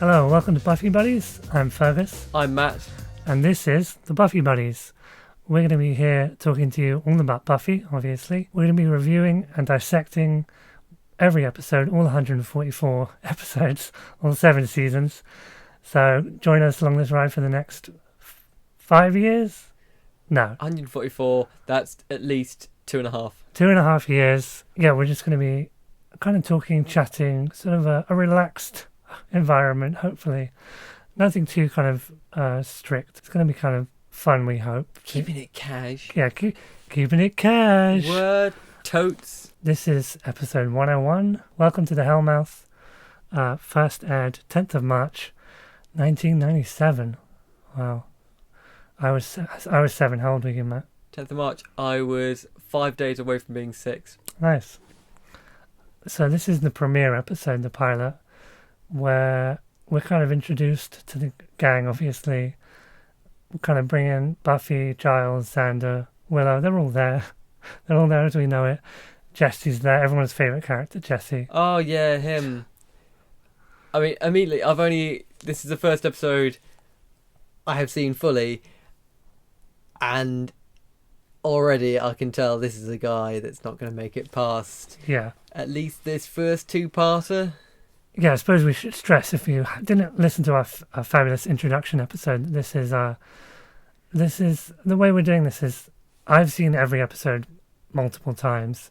Hello, welcome to Buffy Buddies. I'm Fergus. I'm Matt. And this is the Buffy Buddies. We're going to be here talking to you all about Buffy, obviously. We're going to be reviewing and dissecting every episode, all 144 episodes, all 7 seasons. So join us along this ride for the next 5 years? No. 144, that's at least 2.5. 2.5 years. Yeah, we're just going to be kind of talking, chatting, sort of a relaxed environment, hopefully. Nothing too kind of strict. It's going to be kind of fun, we hope. Keeping it cash. Yeah, keeping it cash. Word totes. This is episode 101. Welcome to the Hellmouth. First aired 10th of March, 1997. Wow. I was 7. How old were you, Matt? 10th of March, I was 5 days away from being 6. Nice. So this is the premiere episode, the pilot, where we're kind of introduced to the gang, obviously. We kind of bring in Buffy, Giles, Xander, Willow. They're all there. They're all there as we know it. Jesse's there. Everyone's favourite character, Jesse. Oh, yeah, him. I mean, immediately, this is the first episode I have seen fully, and already I can tell this is a guy that's not going to make it past at least this first two-parter. Yeah, I suppose we should stress, if you didn't listen to our fabulous introduction episode, this is the way we're doing this is, I've seen every episode multiple times,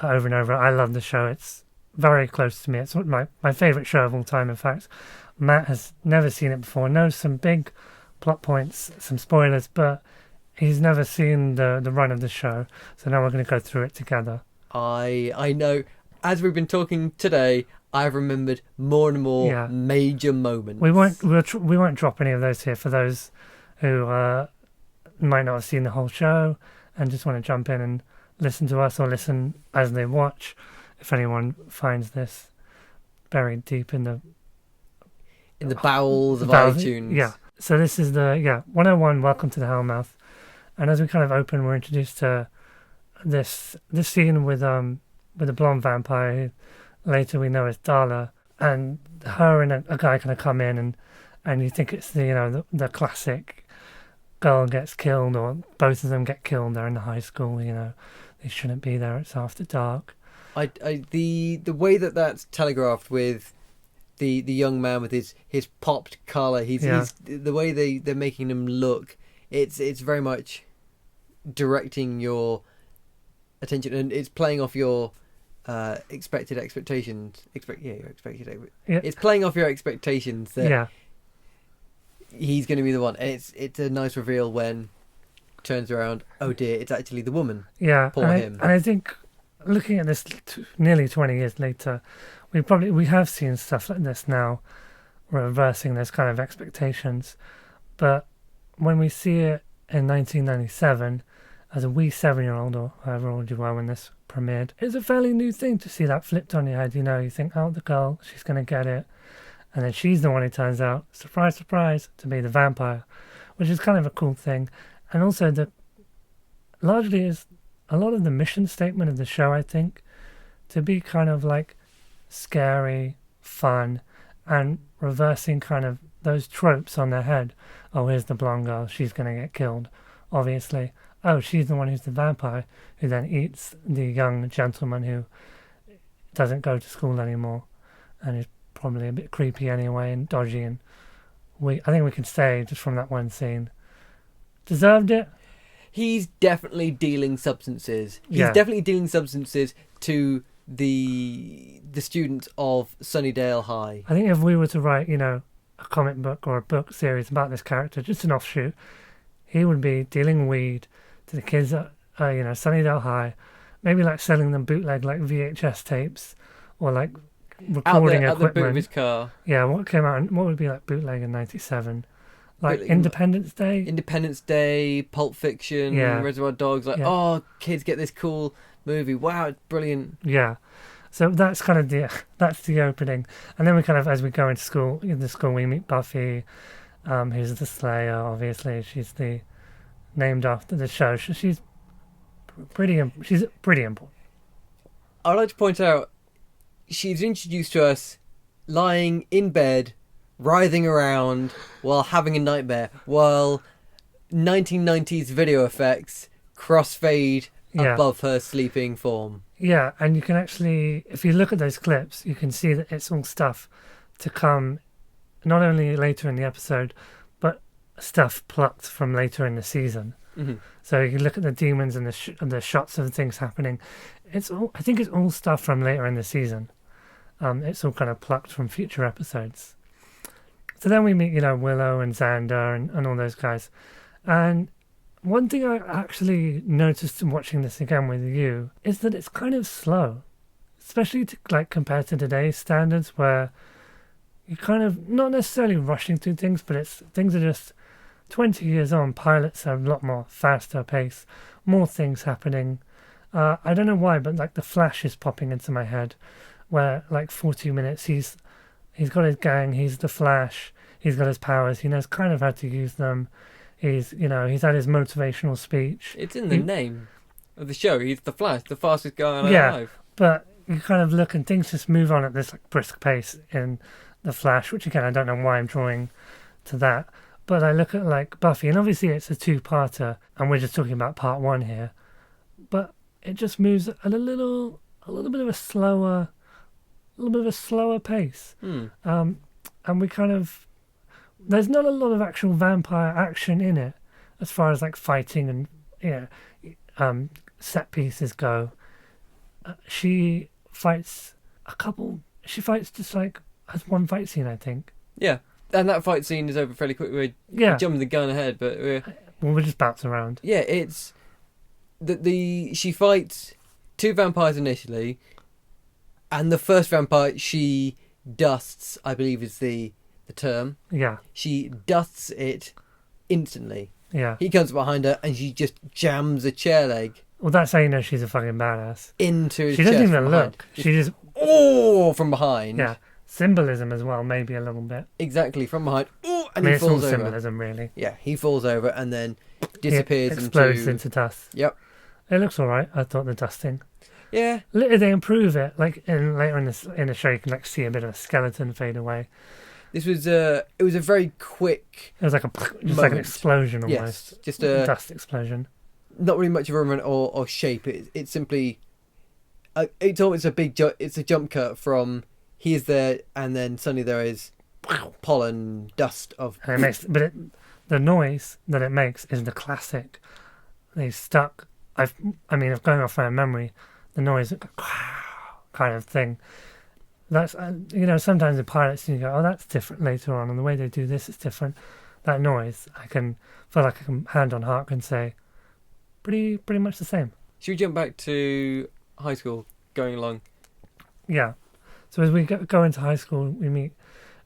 over and over. I love the show. It's very close to me. It's my favourite show of all time, in fact. Matt has never seen it before, knows some big plot points, some spoilers, but he's never seen the run of the show, so now we're going to go through it together. I know, as we've been talking today, I've remembered more and more major moments. We won't drop any of those here for those who might not have seen the whole show and just want to jump in and listen to us or listen as they watch. If anyone finds this buried deep in the bowels of iTunes. Yeah. So this is the 101. Welcome to the Hellmouth. And as we kind of open, we're introduced to this scene with a blonde vampire who later we know is Darla, and her and a guy kind of come in, and you think it's the classic girl gets killed, or both of them get killed. They're in the high school, they shouldn't be there. It's after dark. The way that's telegraphed with the young man with his popped collar, he's the way they're making him look. It's very much directing your attention, and it's playing off your expected expectations. It's playing off your expectations that he's going to be the one. And it's a nice reveal when turns around. Oh dear, it's actually the woman. Yeah, poor him. And I think looking at this nearly 20 years later, we have seen stuff like this now, reversing those kind of expectations. But when we see it in 1997, as a wee 7-year-old, or however old you were when this premiered, it's a fairly new thing to see that flipped on your head. You think, oh, the girl, she's going to get it. And then she's the one who turns out, surprise, surprise, to be the vampire, which is kind of a cool thing. And also, largely is a lot of the mission statement of the show, I think, to be kind of like scary, fun, and reversing kind of those tropes on their head. Oh, here's the blonde girl, she's going to get killed, obviously. Oh, she's the one who's the vampire, who then eats the young gentleman who doesn't go to school anymore and is probably a bit creepy anyway and dodgy. And I think we can say, just from that one scene, deserved it. He's definitely dealing substances. He's definitely dealing substances to the students of Sunnydale High. I think if we were to write, a comic book or a book series about this character, just an offshoot, he would be dealing weed to the kids at, Sunnydale High, maybe like selling them bootleg like VHS tapes or like recording equipment. Out the boot of his car. Yeah, what would be like bootleg in 97? Like Independence Day, Pulp Fiction, Reservoir Dogs. Oh, kids get this cool movie. Wow, it's brilliant. Yeah. So that's kind of the opening. And then we kind of, as we go into school, we meet Buffy, who's the Slayer, obviously. She's named after the show. She's pretty important. I'd like to point out, she's introduced to us lying in bed writhing around while having a nightmare, while 1990s video effects crossfade above her sleeping form. Yeah, and you can actually, if you look at those clips, you can see that it's all stuff to come not only later in the episode, but stuff plucked from later in the season. Mm-hmm. So you can look at the demons and the shots of things happening. It's all, I think it's all stuff from later in the season. It's all kind of plucked from future episodes. So then we meet, Willow and Xander and all those guys. And one thing I actually noticed in watching this again with you is that it's kind of slow, especially compared to today's standards, where you're kind of not necessarily rushing through things, but things are just 20 years on. Pilots are a lot more faster pace, more things happening. I don't know why, but the Flash is popping into my head, where 40 minutes he's got his gang, he's the Flash, he's got his powers, he knows kind of how to use them. He's had his motivational speech. It's in the name of the show. He's the Flash, the fastest guy alive. But you kind of look and things just move on at this brisk pace in the Flash, which again I don't know why I'm drawing to that. But I look at Buffy, and obviously it's a two-parter, and we're just talking about part one here. But it just moves at a little bit of a slower pace. And we kind of. There's not a lot of actual vampire action in it, as far as fighting and set pieces go. She fights just has one fight scene, I think. Yeah, and that fight scene is over fairly quickly. We're jumping the gun ahead, but we'll just bounce around. Yeah, it's she fights two vampires initially, and the first vampire she dusts, I believe is the term. Yeah. She dusts it instantly. Yeah. He comes behind her and she just jams a chair leg. Well, that's how you know she's a fucking badass. Into his chest. She doesn't even look. She just from behind. Yeah. Symbolism as well, maybe a little bit. Exactly, from behind. Oh, and he falls over. Symbolism, really. Yeah, he falls over and then disappears. It explodes into dust. Yep. It looks alright, I thought, the dusting. Yeah. Later they improve it. Later in the show you can see a bit of a skeleton fade away. This was it was a very quick. It was like an explosion almost. Yes, just a dust explosion. Not really much of a movement or shape. It's simply. It's always a big jump. It's a jump cut from he is there and then suddenly there is pollen dust of. And it makes, the noise that it makes is the classic. They stuck. I've going off my memory, the noise kind of thing. That's sometimes in pilots you go, oh, that's different later on, and the way they do this is different. That noise, I can feel like I can hand on heart and say, pretty much the same. Should we jump back to high school, going along? Yeah. So as we go into high school, we meet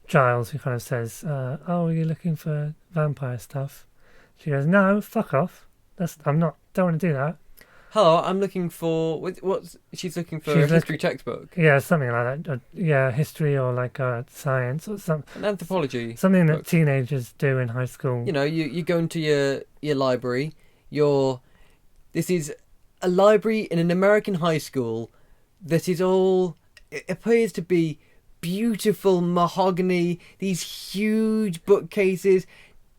Giles, who kind of says, "Oh, are you looking for vampire stuff?" She goes, "No, fuck off. Don't want to do that." Hello, I'm looking for what's she's looking for a history textbook. Yeah, something like that. History or science or something. An anthropology. Something that teenagers do in high school. You go into your library. This is a library in an American high school that is all. It appears to be beautiful mahogany. These huge bookcases,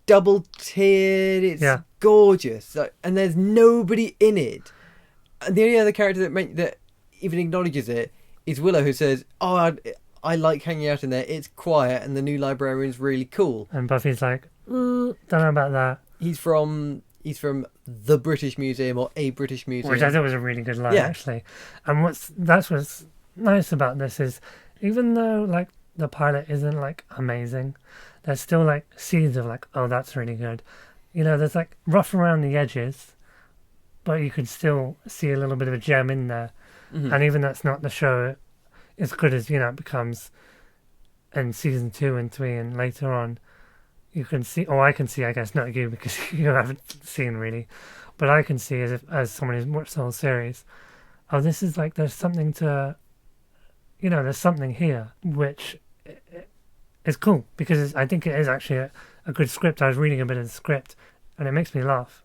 double tiered. It's gorgeous, and there's nobody in it. And the only other character that even acknowledges it is Willow, who says, "Oh, I like hanging out in there. It's quiet, and the new librarian's really cool." And Buffy's like, "Don't know about that." He's from the British Museum or a British museum, which I thought was a really good line, actually. And what's nice about this is, even though the pilot isn't amazing, there's still seeds of oh, that's really good. There's rough around the edges, but you could still see a little bit of a gem in there. Mm-hmm. And even that's not the show as good as it becomes in season 2 and 3 and later on. You can see, or I can see, I guess not you because you haven't seen really, but I can see as someone who's watched the whole series. Oh, this is there's something to, there's something here which is cool because I think it is actually a good script. I was reading a bit of the script, and it makes me laugh.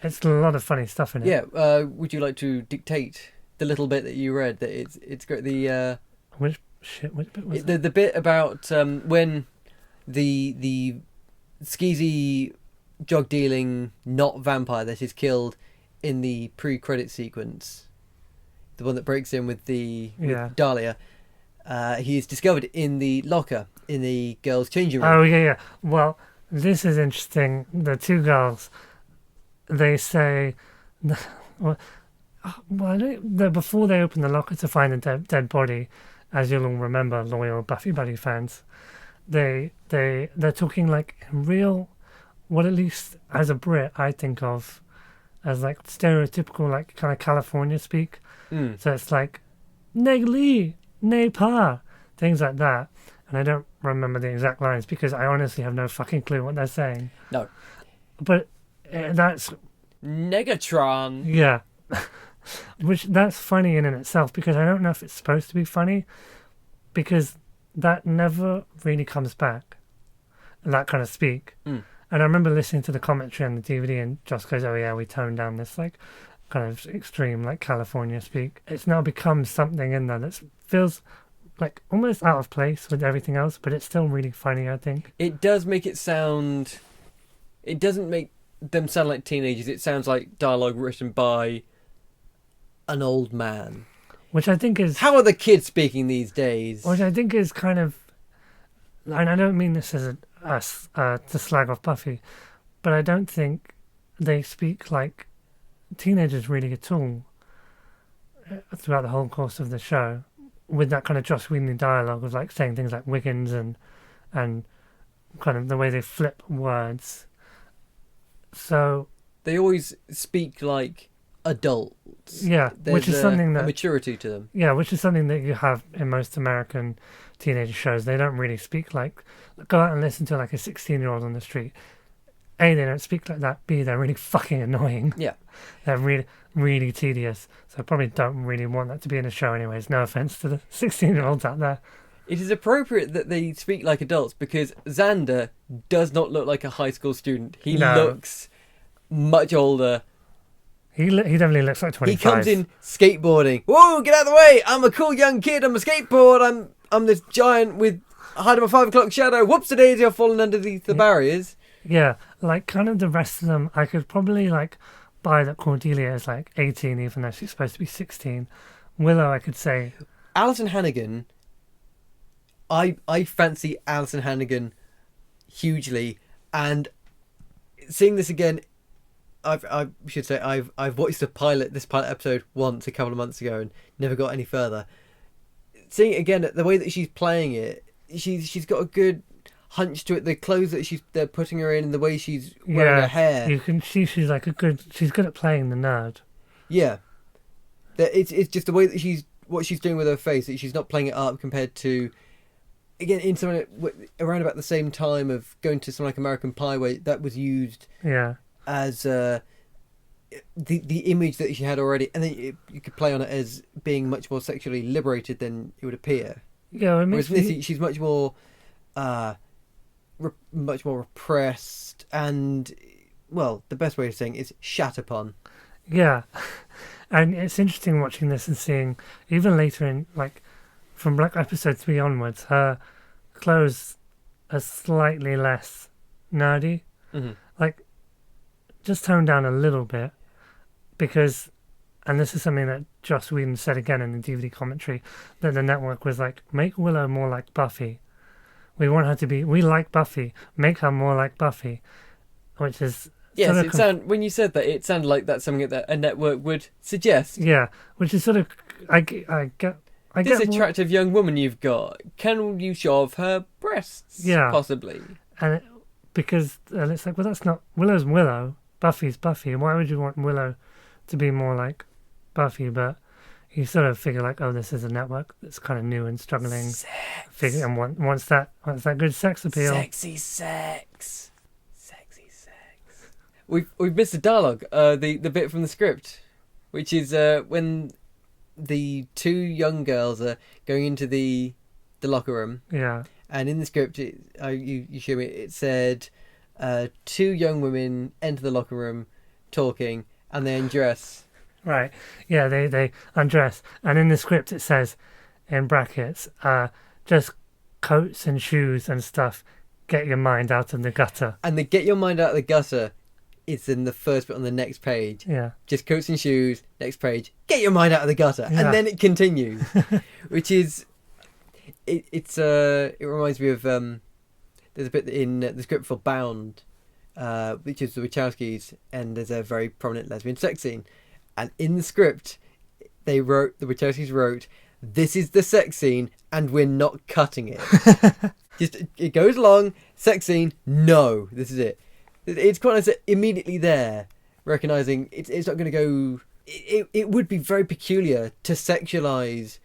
It's a lot of funny stuff in it. Yeah. Would you like to dictate the little bit that you read? That it's great. Which bit was it? The bit about when the skeezy drug dealing not vampire that is killed in the pre-credit sequence, the one that breaks in with with Dahlia, he is discovered in the locker in the girls' changing room. Oh yeah. Well, this is interesting. The two girls, they say, well, before they open the locker to find a dead body, as you'll all remember, loyal Buffy buddy fans, they're talking like real, what at least as a Brit I think of as like stereotypical like kind of California speak. So it's like neg lee, ne pa, things like that. And I don't remember the exact lines because I honestly have no fucking clue what they're saying. No. But that's... Negatron! Yeah. Which, that's funny in itself because I don't know if it's supposed to be funny because that never really comes back. That kind of speak. And I remember listening to the commentary on the DVD and Joss goes, oh yeah, we toned down this like kind of extreme like California speak. It's now become something in there that feels like almost out of place with everything else, but it's still really funny, I think. It does make it sound... It doesn't make them sound like teenagers. It sounds like dialogue written by an old man. Which I think is... How are the kids speaking these days? Which I think is kind of... And I don't mean this as to slag off Buffy, but I don't think they speak like teenagers really at all throughout the whole course of the show. With that kind of Joss Whedon dialogue of like saying things like Wiggins and kind of the way they flip words. So they always speak like adults. Yeah, which is something that maturity to them. Yeah, which is something that you have in most American teenager shows. They don't really speak like go out and listen to like a 16-year-old on the street. A, they don't speak like that. B, they're really fucking annoying. Yeah, they're really, really tedious. So I probably don't really want that to be in a show anyways. No offense to the 16-year-olds out there. It is appropriate that they speak like adults because Xander does not look like a high school student. He looks much older. He definitely looks like 25. He comes in skateboarding. Whoa, get out of the way! I'm a cool young kid. I'm a skateboard. I'm this giant with hiding my 5 o'clock shadow. Whoops-a-daisy, I've fallen underneath the barriers. Yeah, like kind of the rest of them, I could probably like buy that Cordelia is like 18 even though she's supposed to be 16. Willow, I could say. Alison Hannigan, I fancy Alison Hannigan hugely, and seeing this again, I should say I've watched this pilot episode once a couple of months ago and never got any further. Seeing it again, the way that she's playing it, she's got a good hunch to it. The clothes that they're putting her in, and the way she's wearing her hair. You can see she's good at playing the nerd. Yeah, it's just the way that what she's doing with her face. That she's not playing it up compared to, again, in something around about the same time of going to something like American Pie, where that was used. Yeah. As the image that she had already, and then you could play on it as being much more sexually liberated than it would appear. Yeah, whereas Missy, she's much more repressed, and well, the best way of saying it is shat upon. Yeah, and it's interesting watching this and seeing even later in like from like episode 3 onwards, her clothes are slightly less nerdy, like just toned down a little bit, because, and this is something that Joss Whedon said again in the DVD commentary, that the network was like, make Willow more like Buffy. We want her to be, we like Buffy, make her more like Buffy, which is... Yes, when you said that, it sounded like that's something that a network would suggest. Yeah, which is sort of, I get this attractive young woman you've got, can you show off her breasts? Yeah. Possibly. And because it's like, well, that's not, Willow's Willow, Buffy's Buffy. Why would you want Willow to be more like Buffy? But you sort of figure like, oh, this is a network that's kind of new and struggling. And wants that good sex appeal. Sexy sex. We've missed the dialogue, the bit from the script, which is when the two young girls are going into the locker room. Yeah. And in the script, you show me, it said, 2 young women enter the locker room talking, and they undress. Right. Yeah, they undress. And in the script, it says, in brackets, just coats and shoes and stuff. Get your mind out of the gutter. And the get your mind out of the gutter is in the first bit on the next page. Yeah. Just coats and shoes, next page, get your mind out of the gutter. Yeah. And then it continues. Which is... It reminds me of... there's a bit in the script for Bound, which is the Wachowskis, and there's a very prominent lesbian sex scene. And in the script, the Wachowskis wrote, "This is the sex scene, and we're not cutting it." Just it goes along, sex scene. No, this is it. It's quite nice that immediately there, recognizing it's not going to go. It would be very peculiar to sexualize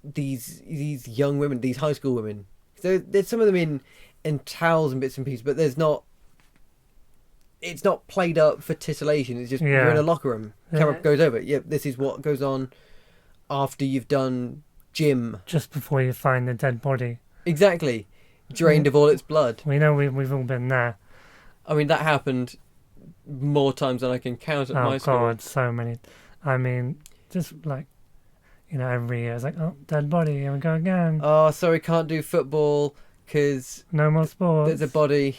these young women, these high school women. So there's some of them in towels and bits and pieces, but there's not. It's not played up for titillation. It's just you're in a locker room. Camera goes over. Yeah, this is what goes on after you've done gym. Just before you find the dead body. Exactly. Drained of all its blood. We know we've all been there. I mean, that happened more times than I can count at my school. Oh, God, so many. I mean, just like, every year it's like, oh, dead body, here we go again. Oh, sorry, can't do football because... No more sports. There's a body...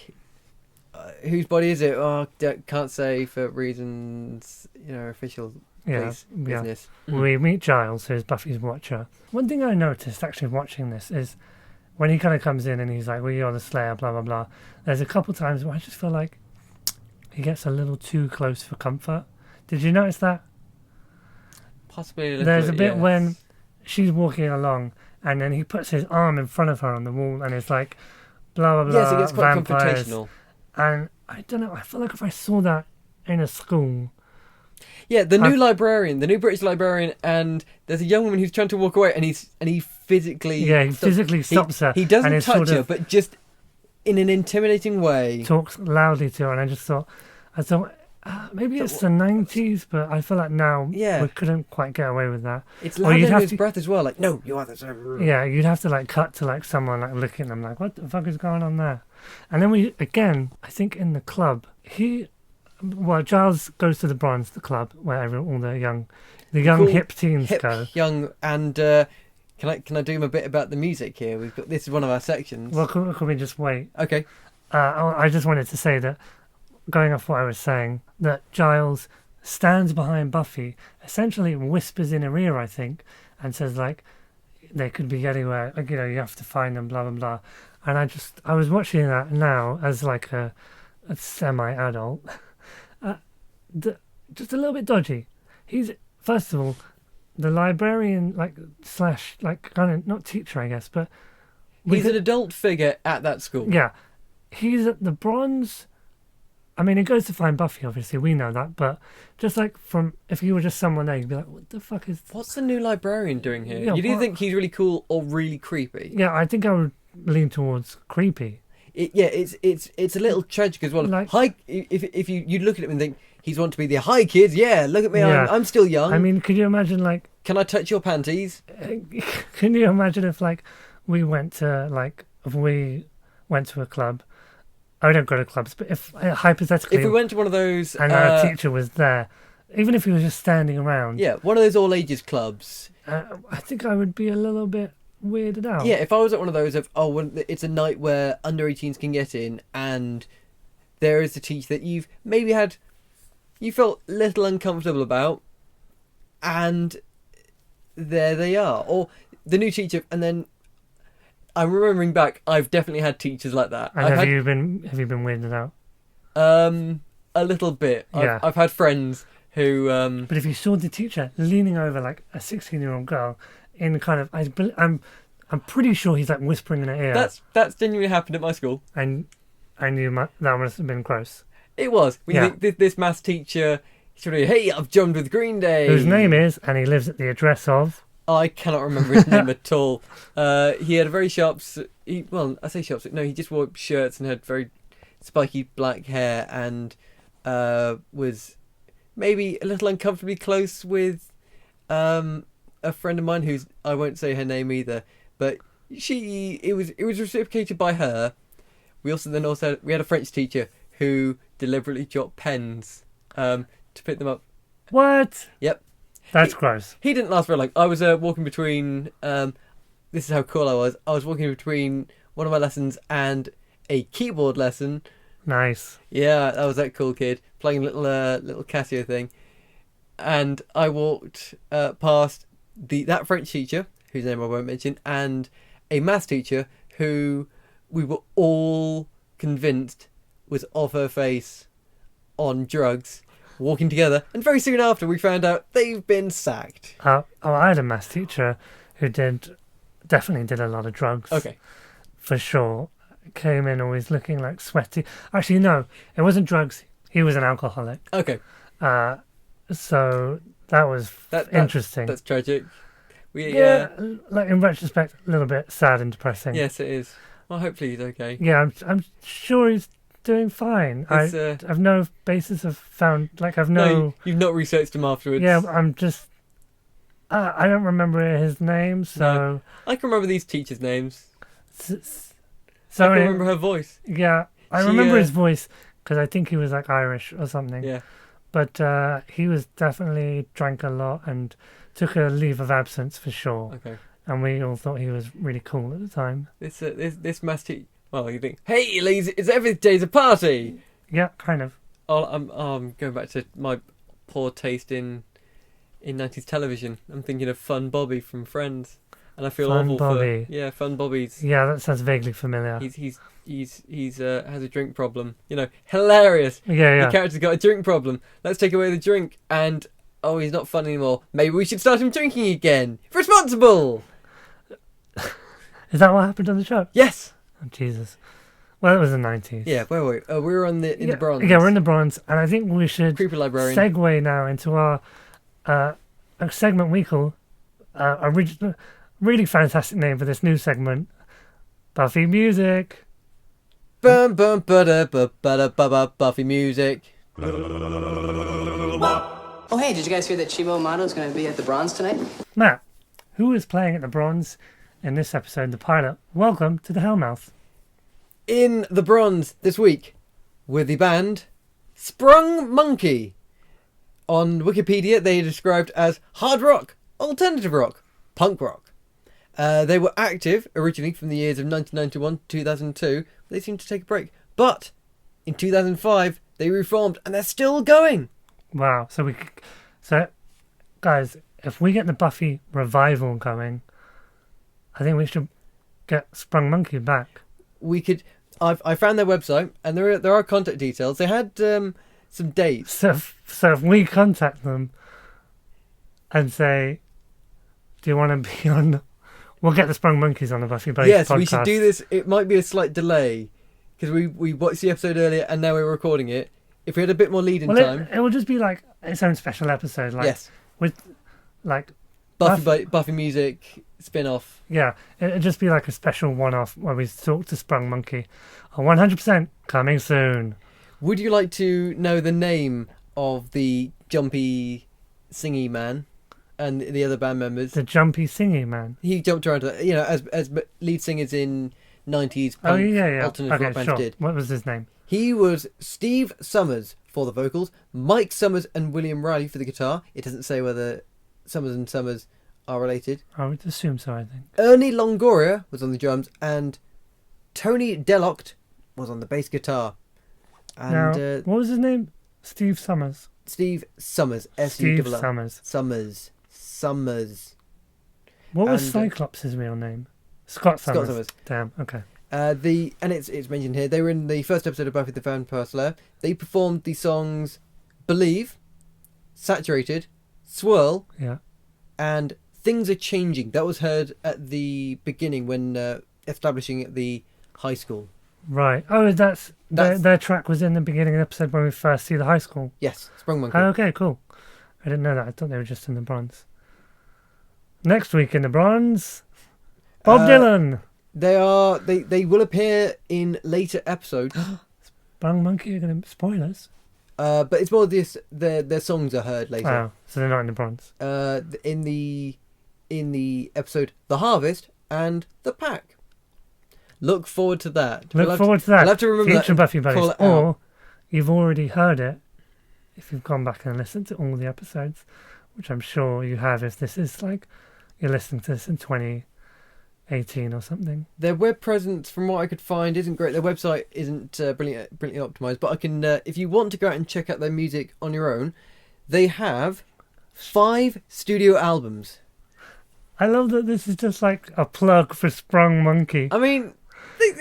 whose body is it? Oh, can't say for reasons, official business. We meet Giles, who's Buffy's watcher. One thing I noticed actually watching this is when he kind of comes in and he's like, "We are the Slayer," blah blah blah. There's a couple times where I just feel like he gets a little too close for comfort. Did you notice that? Possibly a little There's a bit yes. when she's walking along and then he puts his arm in front of her on the wall and it's like, blah blah blah. Yes, it gets quite vampires. confrontational. And I don't know, I feel like if I saw that in a school... Yeah, the new British librarian, and there's a young woman who's trying to walk away, and he physically... Yeah, he physically stops her. He doesn't and touch her, but just in an intimidating way. Talks loudly to her, and I thought, maybe it's the 90s, but I feel like now we couldn't quite get away with that. It's loud in his breath as well, like, no, you are the same. Yeah, you'd have to cut to someone looking at them like, what the fuck is going on there? And then I think in the club, Giles goes to the Bronze, the club where all the young cool, hip teens go. Young, and can I do a bit about the music here? This is one of our sections. Well, can we just wait? Okay. I just wanted to say that, going off what I was saying, that Giles stands behind Buffy, essentially whispers in her ear, I think, and says they could be anywhere. You have to find them, blah blah blah. And I was watching that now as a semi-adult. Just a little bit dodgy. He's, first of all, the librarian, kind of, not teacher, I guess, but... He's an adult figure at that school. Yeah. He's at the Bronze... I mean, he goes to find Buffy, obviously, we know that, but just if he were just someone there, you'd be like, what the fuck is... What's the new librarian doing here? Yeah, you do think he's really cool or really creepy? Yeah, I think I would lean towards creepy. It's a little tragic as well. If you look at him and think he's want to be the hi kids, look at me, yeah. I'm still young. I mean, could you imagine can I touch your panties? Can you imagine if we went to a club? I don't go to clubs, but if hypothetically, if we went to one of those and our teacher was there, even if he was just standing around, one of those all ages clubs, I think I would be a little bit weirded out. Yeah, if I was at one of those it's a night where under 18s can get in, and there is a teacher that you've maybe you felt a little uncomfortable about, and there they are, or the new teacher, and then I'm remembering back, I've definitely had teachers like that. And have you been weirded out? A little bit. Yeah. I've had friends who... But if you saw the teacher leaning over a 16-year-old girl in kind of... I'm pretty sure he's whispering in her ear. That's genuinely happened at my school. And I knew that must have been gross. It was. When you think this maths teacher, sort of, hey, I've joined with Green Day. Whose name is, and he lives at the address of... I cannot remember his name at all. He had a very sharp... I say sharp... No, he just wore shirts and had very spiky black hair, and was maybe a little uncomfortably close with a friend of mine who's... I won't say her name either, but it was reciprocated by her. We had a French teacher who deliberately dropped pens to pick them up. What? Yep. That's gross. He didn't last very long. I was walking between... this is how cool I was. I was walking between one of my lessons and a keyboard lesson. Nice. Yeah, that was that cool kid playing little Casio thing. And I walked past that French teacher, whose name I won't mention, and a maths teacher who we were all convinced was off her face on drugs, walking together. And very soon after, we found out they've been sacked. I had a maths teacher who definitely did a lot of drugs. Okay. For sure. Came in always looking like sweaty. Actually, no, it wasn't drugs. He was an alcoholic. Okay. So that was interesting. That's tragic. Yeah, like in retrospect, a little bit sad and depressing. Yes, it is. Well, hopefully he's okay. Yeah, I'm sure he's doing fine. I've no basis of found. Like I've no. No, you've not researched him afterwards. Yeah, I'm just. I don't remember his name, so. No. I can remember these teachers' names. So I can remember her voice. Yeah, I remember his voice because I think he was like Irish or something. Yeah. But he was definitely drank a lot and took a leave of absence for sure. Okay. And we all thought he was really cool at the time. This maths teacher. Well, you think, hey, ladies, it's every day's a party. Yeah, kind of. I'm going back to my poor taste in 90s television. I'm thinking of Fun Bobby from Friends, and I feel Fun awful Bobby. Fun Bobby's. Yeah, that sounds vaguely familiar. He's has a drink problem. You know, hilarious. Yeah. The character's got a drink problem. Let's take away the drink, and he's not fun anymore. Maybe we should start him drinking again. Responsible. Is that what happened on the show? Yes. Oh, Jesus. Well, it was the 90s. Yeah, where were we? We were in the Bronze. Yeah, we're in the Bronze, and I think we should Creepy Librarian. segue now into our a segment we call really fantastic name for this new segment, Buffy Music. Bum bum ba ba ba Buffy Music. Oh hey, did you guys hear that Chibo Amato's going to be at the Bronze tonight? Matt, who is playing at the Bronze in this episode, the pilot? Welcome to the Hellmouth. In the Bronze this week with the band Sprung Monkey. On Wikipedia, they are described as hard rock, alternative rock, punk rock. They were active originally from the years of 1991 to 2002. They seemed to take a break. But in 2005, they reformed and they're still going. Wow. So guys, if we get the Buffy revival going, I think we should get Sprung Monkey back. We could. I found their website and there are contact details. They had some dates. So if we contact them and say, "Do you want to be on?" We'll get the Sprung Monkeys on the Buffy Buddies podcast. Yes, we should do this. It might be a slight delay because we watched the episode earlier and now we're recording it. If we had a bit more lead-in time, it will just be like its own special episode. Like, yes, with like Buffy music spin-off. Yeah, it'd just be like a special one-off where we talk to Sprung Monkey. 100% coming soon. Would you like to know the name of the jumpy, singy man and the other band members? The jumpy, singy man. He jumped around, as lead singers in 90s punk alternative rock bands did. What was his name? He was Steve Summers for the vocals, Mike Summers and William Riley for the guitar. It doesn't say whether Summers and Summers are related. I would assume so, I think. Ernie Longoria was on the drums and Tony Delocht was on the bass guitar. And now, what was his name? Steve Summers. Steve Summers. Steve Summers. Summers. What was Cyclops' real name? Scott Summers. Scott Summers. Damn. Okay. It's mentioned here. They were in the first episode of Buffy the Vampire Slayer. They performed the songs "Believe," "Saturated," "Swirl," and "Things Are Changing." That was heard at the beginning when establishing at the high school. Right. Oh, that's their track was in the beginning of the episode when we first see the high school. Yes, Sprung Monkey. Oh, okay, cool. I didn't know that. I thought they were just in the Bronze. Next week in the Bronze, Bob Dylan. They will appear in later episodes. Sprung Monkey are going to spoilers. But it's more their songs are heard later. Oh, so they're not in the Bronze. In the episode The Harvest and The Pack. Look forward to that. Look forward to that. I'll have to remember Future that. Buffy Buddies. Or you've already heard it if you've gone back and listened to all the episodes, which I'm sure you have if this is like you're listening to this in 18 or something. Their web presence, from what I could find, isn't great. Their website isn't brilliantly optimized. But I can, if you want to go out and check out their music on your own, they have 5 studio albums. I love that this is just like a plug for Sprung Monkey. I mean,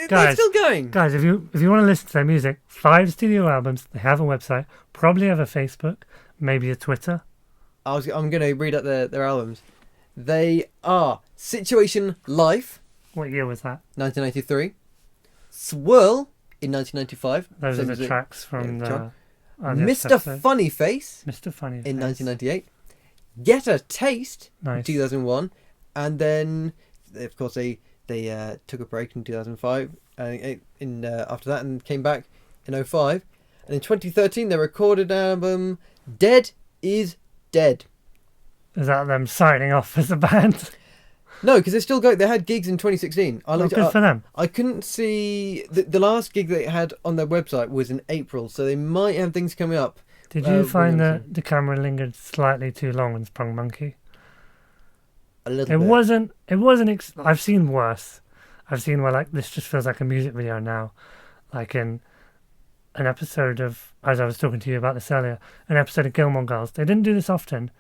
they're still going. Guys, if you want to listen to their music, 5 studio albums. They have a website, probably have a Facebook, maybe a Twitter. I'm going to read out their albums. They are Situation Life. What year was that? 1993. Swirl in 1995. Those are the tracks from the Mr. Funny Face. Mr. Funny Face. In 1998. Get a Taste Nice. in 2001. And then, of course, they took a break in 2005. After that, and came back in 2005. And in 2013, they recorded an album, Dead is Dead. Is that them signing off as a band? No, because they're still going. They had gigs in 2016. Good for them. I couldn't see... The last gig they had on their website was in April, so they might have things coming up. Did you find that the camera lingered slightly too long in Sprung Monkey? A little bit. It wasn't... I've seen worse. I've seen where, like, this just feels like a music video now. Like in an episode of... As I was talking to you about this earlier, an episode of Gilmore Girls. They didn't do this often.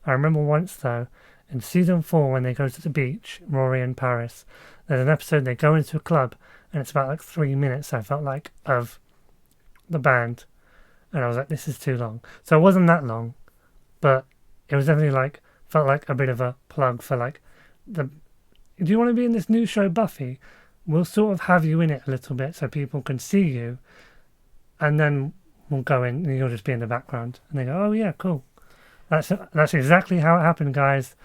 I remember once, though, in season 4, when they go to the beach, Rory and Paris, there's an episode they go into a club, and it's about like 3 minutes, I felt like, of the band. And I was like, this is too long. So it wasn't that long, but it was definitely like, felt like a bit of a plug for like, do you want to be in this new show, Buffy? We'll sort of have you in it a little bit so people can see you, and then we'll go in and you'll just be in the background. And they go, oh yeah, cool. That's exactly how it happened, guys.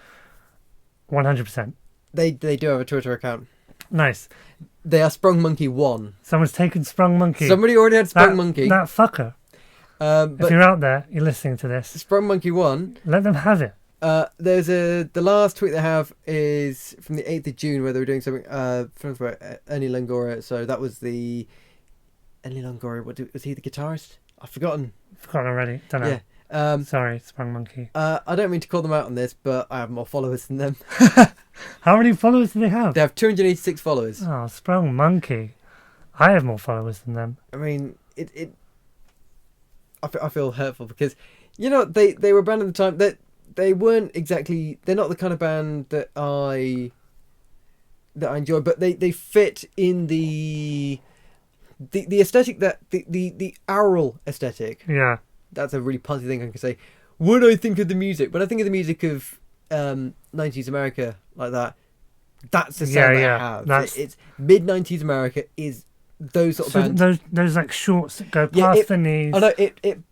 100%. They do have a Twitter account. Nice. They are Sprung Monkey 1. Someone's taken Sprung Monkey. Somebody already had Sprung Monkey. That fucker. But if you're out there, you're listening to this. Sprung Monkey 1. Let them have it. There's the last tweet they have is from the 8th of June where they were doing something for Ernie Longoria. So that was the Ernie Longoria. Was he the guitarist? I've forgotten. Forgotten already. Don't know. Yeah. Sorry, Sprung Monkey. I don't mean to call them out on this, but I have more followers than them. How many followers do they have? They have 286 followers. Oh, Sprung Monkey. I have more followers than them. I mean, I feel hurtful because, you know, they were a band at the time that they weren't exactly... They're not the kind of band that I enjoy, but they fit in the aesthetic, that the aural aesthetic. Yeah. That's a really punty thing I can say. When I think of the music, when I think of the music of 90s America like that, that's the sound that I have. It's mid-90s America is those sort of bands. Those like shorts that go past the knees. Oh no,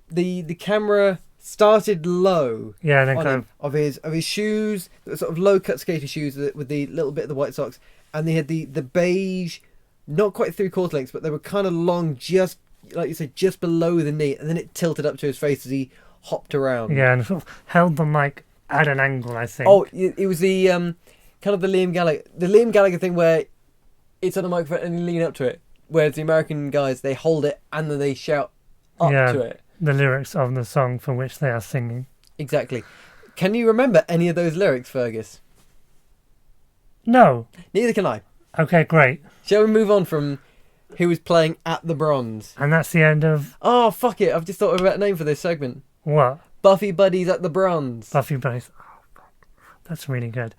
the camera started low. Yeah, and then on him, of his shoes, sort of low cut skater shoes with the little bit of the white socks, and they had the beige, not quite 3/4 lengths, but they were kind of long, just like you said, just below the knee, and then it tilted up to his face as he hopped around. Yeah, and sort of held the mic at an angle, I think. Oh, it was the kind of the Liam Gallagher thing where it's on a microphone and you lean up to it, whereas the American guys, they hold it and then they shout up to it. The lyrics of the song for which they are singing. Exactly. Can you remember any of those lyrics, Fergus? No. Neither can I. Okay, great. Shall we move on from who was playing at the Bronze? And that's the end of... Oh, fuck it. I've just thought of a better name for this segment. What? Buffy Buddies at the Bronze. Buffy Buddies. Oh, God. That's really good.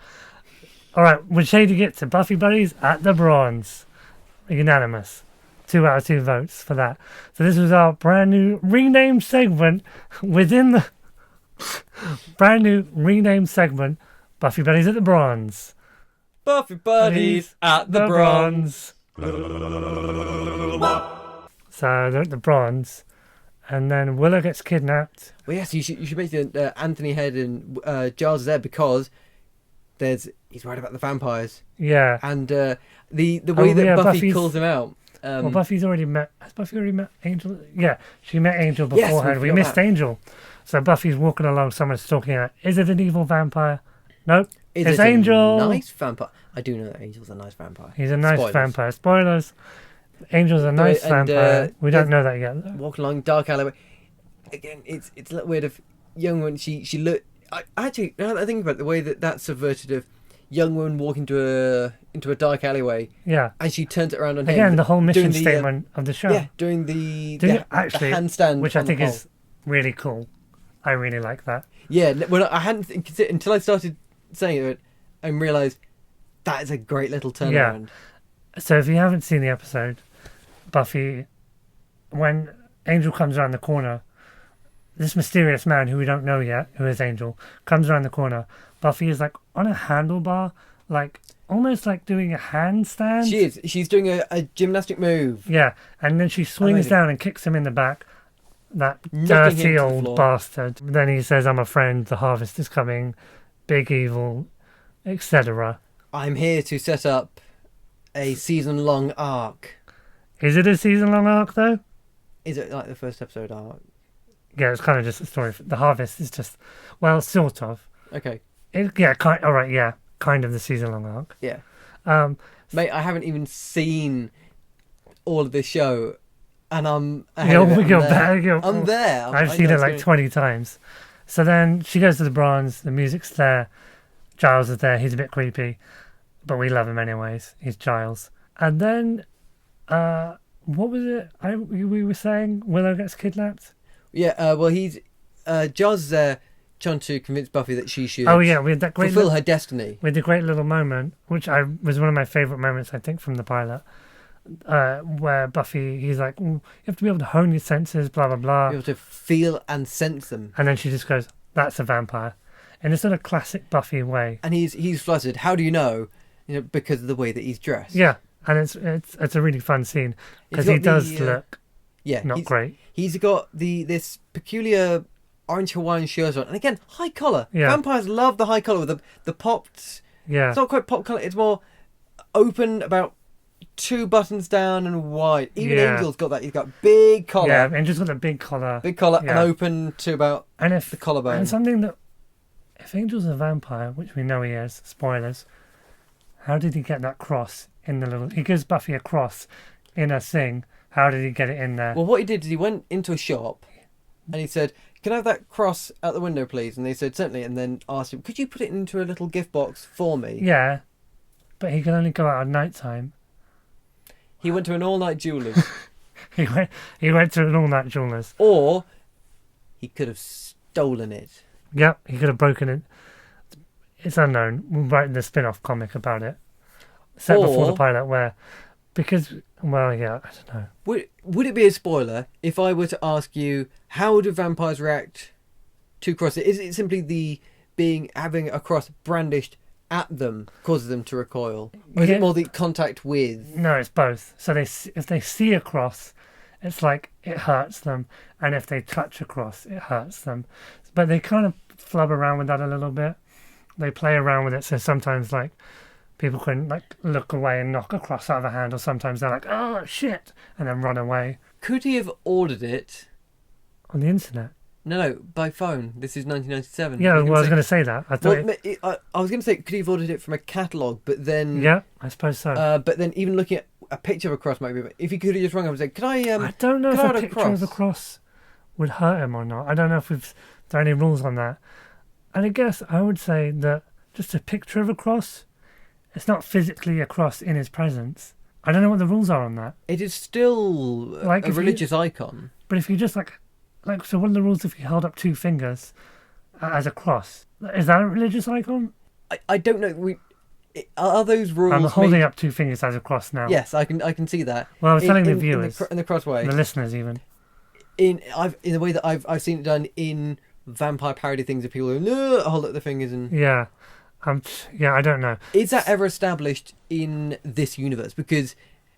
All right, we're changing it to Buffy Buddies at the Bronze. Unanimous. 2 out of 2 votes for that. So this was our brand new renamed segment within the... brand new renamed segment, Buffy Buddies at the Bronze. Buffy Buddies at the Bronze. So they're at the Bronze, and then Willow gets kidnapped. Well, yes, you should mention Anthony Head and Giles is there because he's worried about the vampires. Yeah, and the way that Buffy calls him out. Well, Buffy's already met. Has Buffy already met Angel? Yeah, she met Angel beforehand. Yes, we missed that. Angel. So Buffy's walking along. Someone's talking at. Is it an evil vampire? Nope. It's Angel. A nice vampire. I do know that Angel's a nice vampire. He's a nice vampire. Spoilers. Angel's a nice vampire. We don't know that yet. Walking along dark alleyway. Again, it's a little weird of young when she looked. Actually, now that I think about it, the way that subverted of young woman walk into a dark alleyway. Yeah. And she turns it around on him. Again, the whole mission statement of the show. Yeah, doing the handstand, which I think is really cool. I really like that. Yeah, well, I hadn't considered until I started saying it and realised that is a great little turnaround. Yeah. So if you haven't seen the episode, Buffy, when Angel comes around the corner, this mysterious man who we don't know yet, who is Angel, comes around the corner. Buffy is like on a handlebar, like almost like doing a handstand. She is. She's doing a gymnastic move. Yeah, and then she swings down and kicks him in the back. That Knocking dirty him to the old floor. bastard. Then he says, "I'm a friend. The harvest is coming. Big evil, etc." I'm here to set up a season-long arc. Is it a season-long arc though? Is it like the first episode arc? Yeah, it's kind of just a story. The harvest is just, well, sort of. Okay. All right, yeah, kind of the season-long arc. Yeah. Mate, I haven't even seen all of this show, and I'm ahead of it. I'm there. I've seen it like 20 times. So then she goes to the Bronze. The music's there. Giles is there. He's a bit creepy, but we love him anyways. He's Giles. And then, what was it? We were saying Willow gets kidnapped. Yeah. Well, Giles is there trying to convince Buffy that she should. Oh yeah, we had that great fulfill her destiny. We had a great little moment, which was one of my favourite moments, I think, from the pilot, where Buffy, he's like, "You have to be able to hone your senses, blah blah blah." Be able to feel and sense them. And then she just goes, "That's a vampire," in a sort of classic Buffy way. And he's flustered. How do you know? Because of the way that he's dressed. Yeah, and it's a really fun scene because he does look not great. He's got this peculiar orange Hawaiian shirt on, and again, high collar. Yeah. Vampires love the high collar with the popped. Yeah, it's not quite pop collar. It's more open, about 2 buttons down and wide. Even Angel's got that. He's got big collar. Yeah, Angel's got a big collar. And open to about the collarbone. And something that, if Angel's a vampire, which we know he is, spoilers, how did he get that cross in the little... He gives Buffy a cross in a thing. How did he get it in there? Well, what he did is he went into a shop and he said, "Can I have that cross out the window, please?" And they said, "Certainly." And then asked him, "Could you put it into a little gift box for me?" Yeah, but he can only go out at night time. He went to an all-night jeweller's. He went to an all-night jeweller's. Or he could have stolen it. Yep, he could have broken it. It's unknown. We'll write the spin-off comic about it. Set before the pilot where... Because, well, yeah, I don't know. Would it be a spoiler if I were to ask you, how do vampires react to crosses? Is it simply having a cross brandished at them causes them to recoil? Or is it more the contact with? No, it's both. So if they see a cross, it's like it hurts them. And if they touch a cross, it hurts them. But they kind of flub around with that a little bit. They play around with it. So sometimes, like, people can look away and knock a cross out of a hand, or sometimes they're like, "Oh shit," and then run away. Could he have ordered it on the internet? No, by phone. This is 1997. Yeah, well, I was going to say that. I was going to say, could he have ordered it from a catalogue? But then, yeah, I suppose so. But then, even looking at a picture of a cross might be. If he could have just rung up and said, "Can I?" I don't know if a picture of a cross would hurt him or not. I don't know if there are any rules on that. And I guess I would say that just a picture of a cross, it's not physically a cross in his presence. I don't know what the rules are on that. It is still a religious icon. But if you just so what are the rules if you held up 2 fingers as a cross? Is that a religious icon? I don't know. Are those rules? I'm holding up 2 fingers as a cross now. Yes, I can see that. Well, I was telling the viewers in the cross way, the listeners even. In the way that I've seen it done in vampire parody things, of people who hold up their fingers and I don't know. Is that ever established in this universe? Because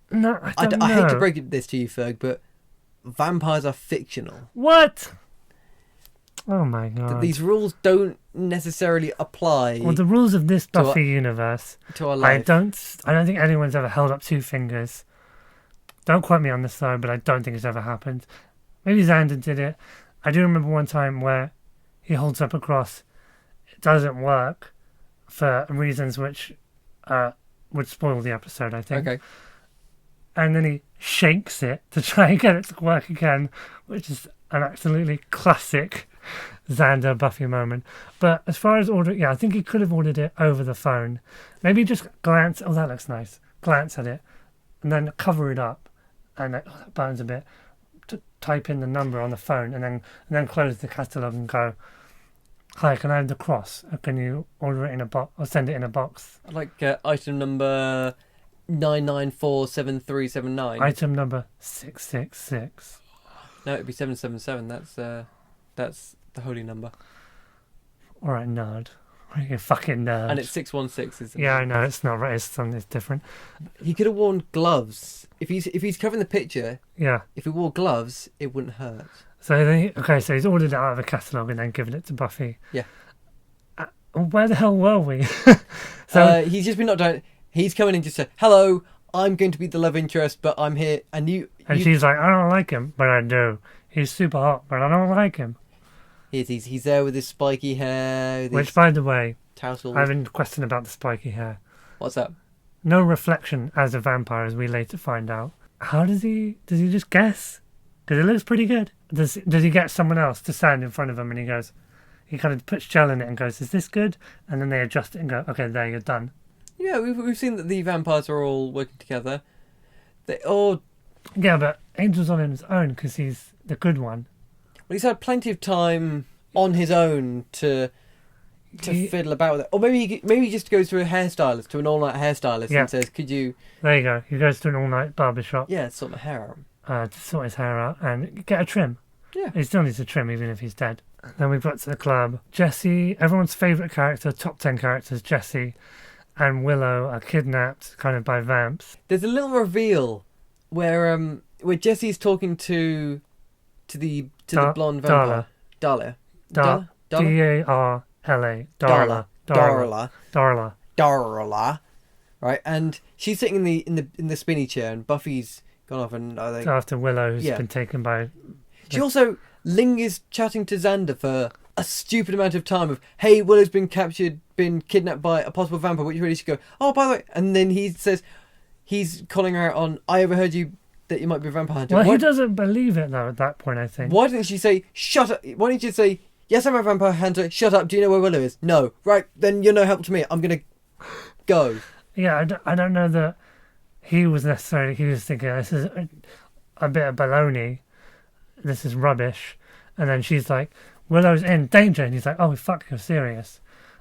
no, I don't know. I hate to break this to you, Ferg, but vampires are fictional. What? Oh my god! These rules don't necessarily apply. Well, the rules of this Buffy universe to our life. I don't think anyone's ever held up 2 fingers. Don't quote me on this though, but I don't think it's ever happened. Maybe Xander did it. I do remember one time where he holds up a cross. It doesn't work for reasons which would spoil the episode, I think. Okay. And then he shakes it to try and get it to work again, which is an absolutely classic Xander Buffy moment. But as far as ordering, I think he could have ordered it over the phone. Maybe just glance. Oh, that looks nice. Glance at it, and then cover it up, and that burns a bit. Type in the number on the phone, and then close the catalogue and go, "Hi, can I have the cross? Or can you order it in a box or send it in a box?" I'd like item number 9947379. Item number 666. No, it'd be 777. That's the holy number. All right, nerd. You fucking nerd. And it's 616, isn't it? Yeah, I know it's not right. It's something different. He could have worn gloves. If he's covering the picture, Yeah. if he wore gloves, it wouldn't hurt. So so he's ordered it out of a catalogue and then given it to Buffy. Yeah. Where the hell were we? He's just been knocked down. He's coming in to say, "Hello, I'm going to be the love interest, but I'm here." And she's like, "I don't like him, but I do. He's super hot, but I don't like him." He's there with his spiky hair. Which, by the way, tassels. I have a question about the spiky hair. What's that? No reflection as a vampire, as we later find out. How does he just guess? Because it looks pretty good. Does he get someone else to stand in front of him and he kind of puts gel in it and goes, "Is this good?" And then they adjust it and go, "Okay, there, you're done." Yeah, we've seen that the vampires are all working together. They all... Yeah, but Angel's on his own because he's the good one. Well, he's had plenty of time on his own to fiddle about with it. Or maybe he just goes to a hairstylist, to an all-night hairstylist, and says, "Could you..." There you go. He goes to an all-night barber shop. Yeah, sort my hair out. To sort his hair out and get a trim. Yeah. He still needs a trim even if he's dead. Then we've got to the club. Jesse, everyone's favourite character, top 10 characters, Jesse and Willow are kidnapped kind of by vamps. There's a little reveal where Jesse's talking to the blonde vampire. Darla. Darla. D-A-R-L-A. Darla. Right, and she's sitting in the spinny chair, and Buffy's gone off, and I think after Willow, who's been taken by. She also lingers chatting to Xander for a stupid amount of time. Of, "Hey, Willow's been kidnapped by a possible vampire. Which really should go. Oh, by the way," and then he says he's calling her out on, "I overheard that you might be a vampire hunter." Well, he doesn't believe it though. At that point, I think. Why didn't she say, "Shut up"? Why didn't you say, "Yes, I'm a vampire hunter. Shut up. Do you know where Willow is?" No. Right, then you're no help to me. I'm gonna go. Yeah, I don't know that he was thinking, "This is a bit of baloney. This is rubbish." And then she's like, "Willow's in danger." And he's like, "Oh, fuck, you're serious."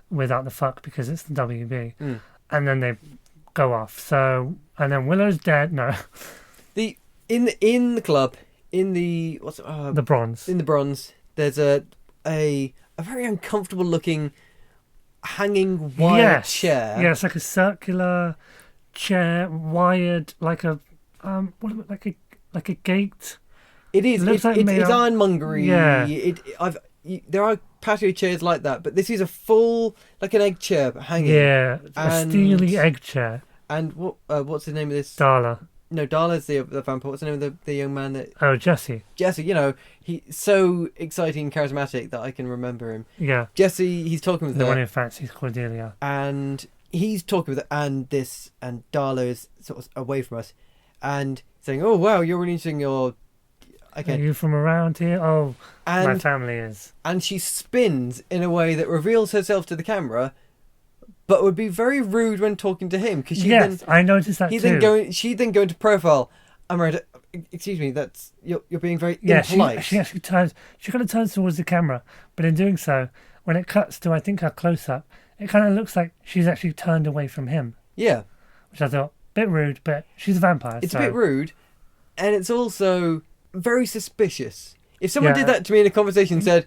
Without the fuck, because it's the WB. And then they go off. So, and then Willow's dead. No. In the club, in the... the bronze. In the bronze, there's a very uncomfortable looking hanging wire chair. Yeah, it's like a circular chair, wired like a like a gate. It is. It's ironmongery. Yeah. There are patio chairs like that, but this is a full, like an egg chair hanging. Yeah, a steely egg chair. And what's the name of this? Darla. No, Darla's the vampire. What's the name of the young man that? Oh, Jesse. Jesse, he's so exciting and charismatic that I can remember him. Yeah. Jesse, he's talking with the one who fancies Cordelia. And he's talking with her, and Darla is sort of away from us, and saying, "Oh wow, you're really interesting. You're okay. Are you from around here? Oh, my family is." And she spins in a way that reveals herself to the camera, but would be very rude when talking to him, because I noticed that too. She then go into profile. I'm right. Excuse me. That's you're being very impolite. She actually turns. She kind of turns towards the camera, but in doing so, when it cuts to I think her close up, it kind of looks like she's actually turned away from him. Yeah. Which I thought a bit rude, but she's a vampire. It's a bit rude, and it's also very suspicious. If someone did that to me in a conversation, said,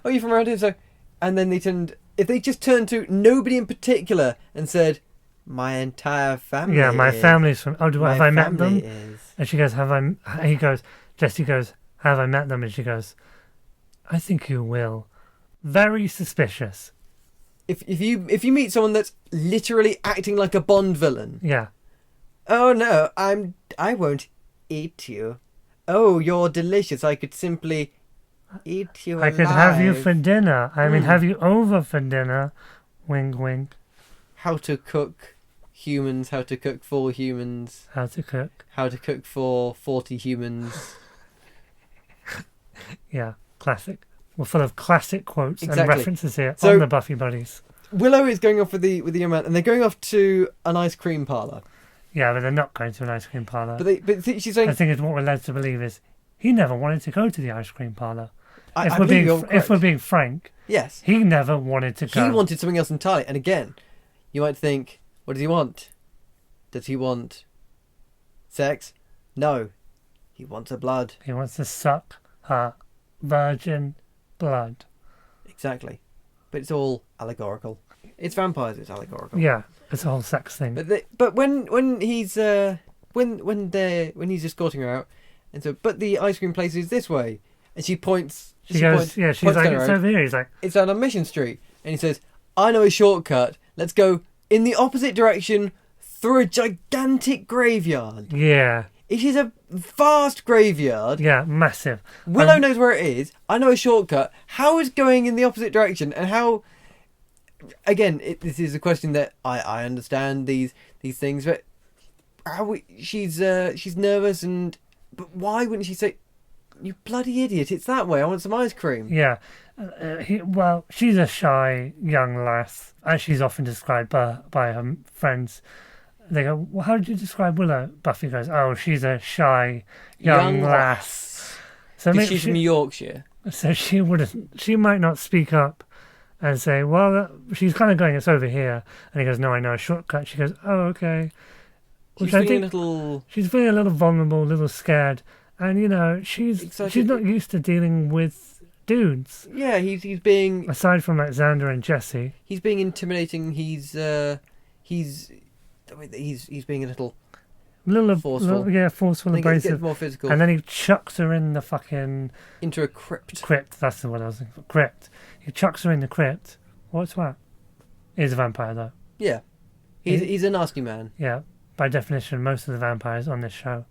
"Oh, you're from around here," so, and then if they just turned to nobody in particular and said, "My entire family." Yeah, my family's from. Oh, have I met them? Is. And she goes, Jesse goes, "Have I met them?" And she goes, "I think you will." Very suspicious. If you meet someone that's literally acting like a Bond villain. Yeah. "Oh no, I won't eat you. Oh, you're delicious. I could simply eat you alive. I could have you for dinner. I mean, have you over for dinner." Wink, wink. How to cook humans, how to cook for humans. How to cook. How to cook for 40 humans. Yeah, classic. We're full of classic quotes and Exactly. references here So- on the Buffy buddies. Willow is going off with the young man, and they're going off to an ice cream parlour. Yeah, but they're not going to an ice cream parlour. But she's saying, I think it's what we're led to believe is he never wanted to go to the ice cream parlour. I If believe you're we're correct. being frank, Yes, he never wanted to go. he wanted something else entirely. And again, you might think, what does he want? Does he want sex? No, he wants her blood. He wants to suck her virgin blood. Exactly, but it's all allegorical. It's vampires. It's allegorical. Yeah, it's a whole sex thing. But when he's when he's escorting her out, and so but the ice cream place is this way, and she points. She goes, points, yeah, she's points like, down the it's road. over here. He's like, It's down on Mission Street, and he says, "I know a shortcut. Let's go in the opposite direction through a gigantic graveyard. yeah, It is a vast graveyard. yeah, massive. Willow knows where it is. I know a shortcut. How is going in the opposite direction, and how?" Again, this is a question that I understand these things, but she's nervous, but why wouldn't she say, "You bloody idiot! It's that way. I want some ice cream." Yeah. She's a shy young lass, as she's often described by her friends. They go, well, how did you describe Willow? Buffy goes, oh, she's a shy young lass. So 'Cause maybe she's from Yorkshire. So she might not speak up and say, well, she's kind of going, it's over here. And he goes, no, I know a shortcut. She goes, oh, okay. She's feeling a little. She's feeling a little vulnerable, a little scared. And, she's Excited. not used to dealing with dudes. Yeah, he's being Aside from, like, Xander and Jesse. he's being intimidating. He's being a little forceful. Forceful, I think it gets abrasive. more physical. And then he chucks her in the fucking into a crypt. crypt. That's the word I was thinking for. Crypt. He chucks her in the crypt. What's that? He's a vampire, though. Yeah, he's a nasty man. Yeah. By definition, most of the vampires on this show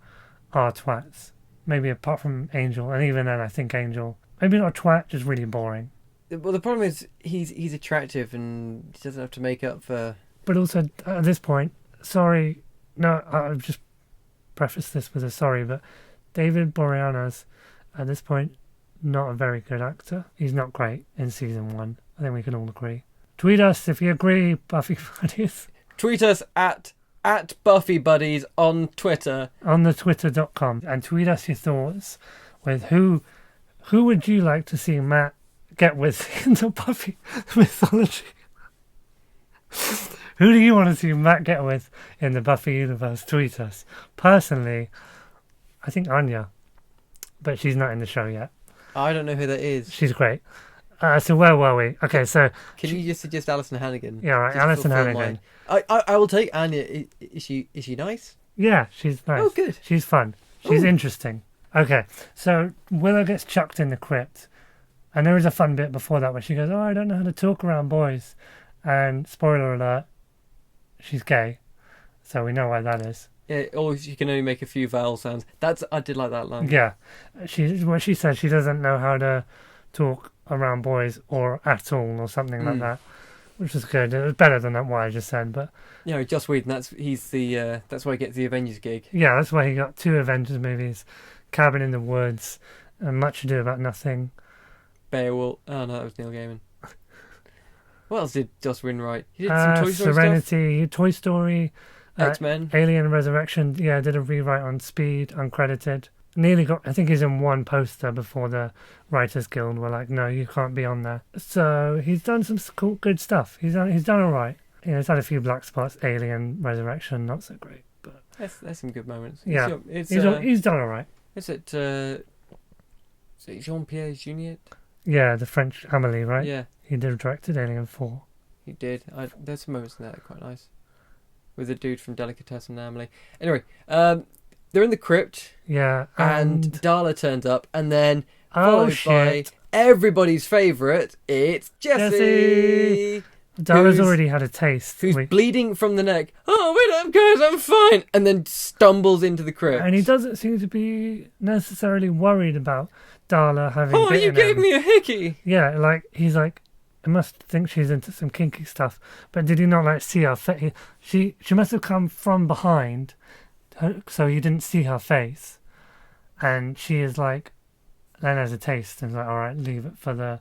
are twats. Maybe apart from Angel. And even then, I think Angel... Maybe not a twat, just really boring. Well, the problem is he's attractive and he doesn't have to make up for. But also, at this point, sorry... No, I'll just preface this with a sorry, but David Boreanaz, at this point, not a very good actor. He's not great in season 1. I think we can all agree. Tweet us if you agree, Buffy Buddies. Tweet us at Buffy Buddies on Twitter. On the twitter.com. And tweet us your thoughts with who would you like to see Matt get with in the Buffy mythology? Who do you want to see Matt get with in the Buffy universe? Tweet us. Personally, I think Anya. But she's not in the show yet. I don't know who that is. She's great. So where were we? Okay, so... Can you just suggest Alison Hannigan? Yeah, right, Just Alison fulfill Hannigan. mine. I will take Anya. Is she nice? Yeah, she's nice. Oh, good. She's fun. She's Ooh. interesting. Okay, so Willow gets chucked in the crypt. And there is a fun bit before that where she goes, oh, I don't know how to talk around boys. And spoiler alert, she's gay. So we know why that is. Yeah, or she can only make a few vowel sounds. I did like that line. Yeah. She says she doesn't know how to talk around boys or at all or something like that. Which was good. It was better than what I just said, but... Yeah, Joss Whedon, that's why he gets the Avengers gig. Yeah, that's why he got 2 Avengers movies. Cabin in the Woods and Much Ado About Nothing. Beowulf. Oh, no, that was Neil Gaiman. What else did Joss Whedon write? He did some Toy Story Serenity, Toy Story, X-Men. Alien Resurrection. Yeah, did a rewrite on Speed, uncredited. Nearly got. I think he's in one poster before the Writers Guild were like, no, you can't be on there. So he's done some cool, good stuff. He's done all right. He's had a few black spots. Alien Resurrection, not so great, but There's some good moments. yeah, he's done all right. Is it Jean-Pierre Junior? Yeah, the French Amélie, right? Yeah, He directed Alien 4. he did. There's some moments in there that are quite nice. With the dude from Delicatessen and Amelie. Anyway, they're in the crypt. Yeah, And Darla turns up, and then oh followed by shit, everybody's favourite, it's Jessie. Darla's who's- already had a taste. Who's bleeding from the neck. Oh, wait up, guys, I'm fine. And then stumbles into the crypt. And he doesn't seem to be necessarily worried about Darla having Oh, you bitten gave him. me a hickey. Yeah, like, he's like, I must think she's into some kinky stuff. But did he not, like, see her face? She must have come from behind, so he didn't see her face. And she is like, then has a taste and is like, all right, leave it for the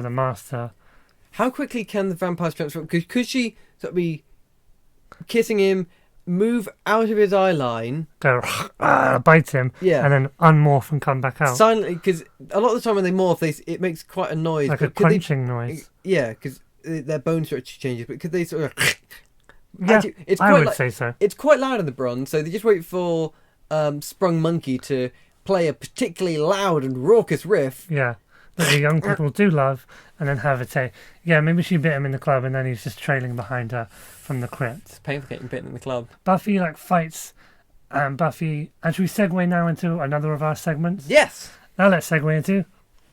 master. How quickly can the vampires transform? Could she sort of be kissing him, move out of his eye line, Go bite him, and then unmorph and come back out silently? Because a lot of the time when they morph, it makes quite a noise, like a crunching noise. Yeah, because their bone structure changes. But could they sort of? Yeah, actually, I would say so. It's quite loud in the bronze, so they just wait for Sprung Monkey to play a particularly loud and raucous riff. Yeah, that the young people do love, and then have a take. Yeah, maybe she bit him in the club, and then he's just trailing behind her from the crypt. It's painful getting bitten in the club. Buffy fights, and Buffy. And should we segue now into another of our segments? Yes. Now let's segue into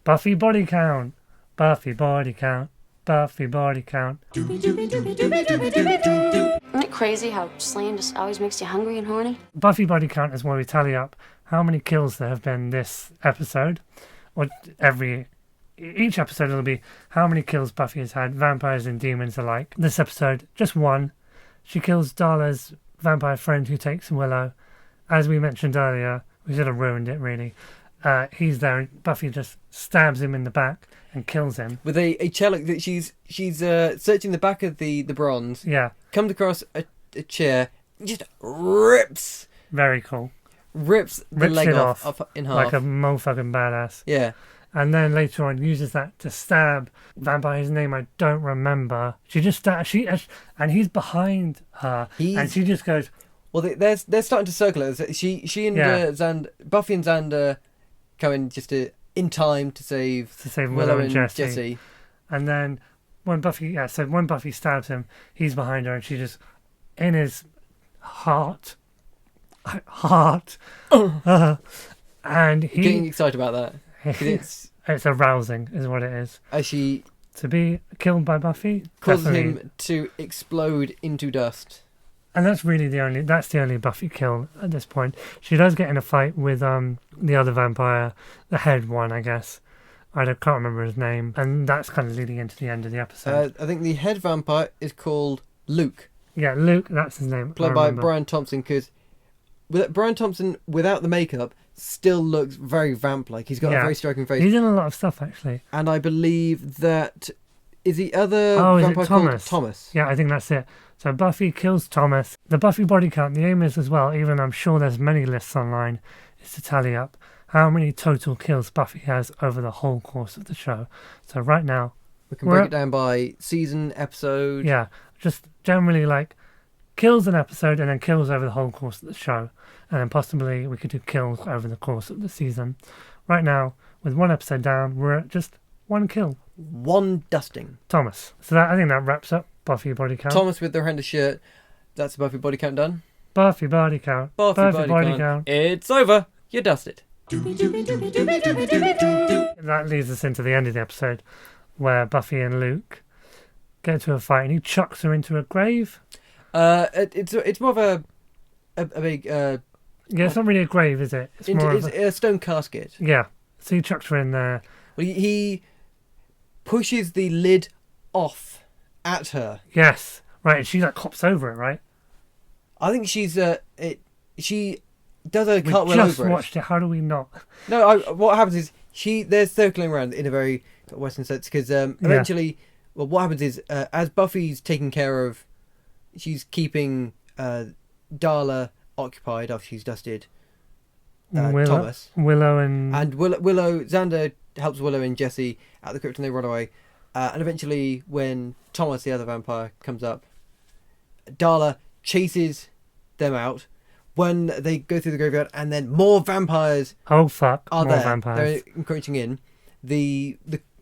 Buffy body count. Buffy body count. Buffy body count. Isn't it crazy how slaying just always makes you hungry and horny? Buffy body count is where we tally up how many kills there have been this episode, or each episode it'll be how many kills Buffy has had, vampires and demons alike. This episode, just one. She kills Darla's vampire friend who takes Willow. As we mentioned earlier, we should have ruined it really. He's there and Buffy just stabs him in the back and kills him. With a cello that she's searching the back of the bronze. Yeah. Comes across a chair, just rips. Very cool. Rips the leg it off in half. Like a motherfucking badass. Yeah. And then later on uses that to stab vampire. His name I don't remember. She just stabs. And he's behind her. And she just goes. Well, they're starting to circle it. She and Buffy and Xander come in just in time to save Willow and Jesse. And then when Buffy stabs him, he's behind her, and she just in his heart, and he getting excited about that. It's arousing, is what it is. As she to be killed by Buffy causes him to explode into dust. And that's the only Buffy kill at this point. She does get in a fight with the other vampire, the head one, I guess. I can't remember his name. And that's kind of leading into the end of the episode. I think the head vampire is called Luke. Yeah, Luke, that's his name. Played by Brian Thompson, because Brian Thompson, without the makeup, still looks very vamp-like. He's got a very striking face. He's in a lot of stuff, actually. And I believe that... Is the other vampire called Thomas? Yeah, I think that's it. So Buffy kills Thomas. The Buffy body count, the aim is as well, even I'm sure there's many lists online, is to tally up how many total kills Buffy has over the whole course of the show. So right now... We can break it down by season, episode... Yeah, just generally kills an episode and then kills over the whole course of the show. And then possibly we could do kills over the course of the season. Right now, with one episode down, we're at just one kill. One dusting. Thomas. So I think that wraps up Buffy body count. Thomas with the horrendous shirt. That's the Buffy body count done. Buffy body count. Buffy body count. It's over. You're dusted. That leads us into the end of the episode, where Buffy and Luke get into a fight, and he chucks her into a grave. It's more of a big. Yeah, it's not really a grave, is it? It's a stone casket. Yeah, so he chucks her in there. Well, he pushes the lid off at her. Yes, right. And she hops over it, right? I think she does a cartwheel over it. We just watched it. How do we not? No, what happens is they're circling around in a very Western sense, because eventually, well, what happens is as Buffy's taking care of, she's keeping Darla occupied after she's dusted Thomas. Willow, Xander helps Willow and Jesse out the crypt, and they run away. And eventually, when Thomas, the other vampire, comes up, Darla chases them out. When they go through the graveyard, and then more vampires. Oh fuck! Are more there? Vampires. They're encroaching in. The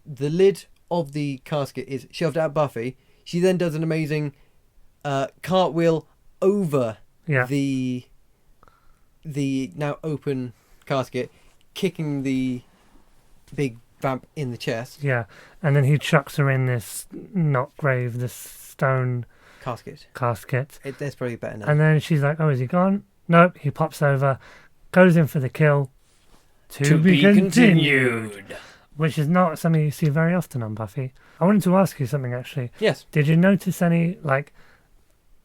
lid of the casket is shoved at Buffy. She then does an amazing cartwheel over the now open casket, kicking the big vamp in the chest. Yeah, and then he chucks her in this not grave, this stone casket. That's probably better now. And then she's like, "Oh, is he gone?" Nope. He pops over, goes in for the kill. To be continued. Which is not something you see very often on Buffy. I wanted to ask you something actually. Yes. Did you notice any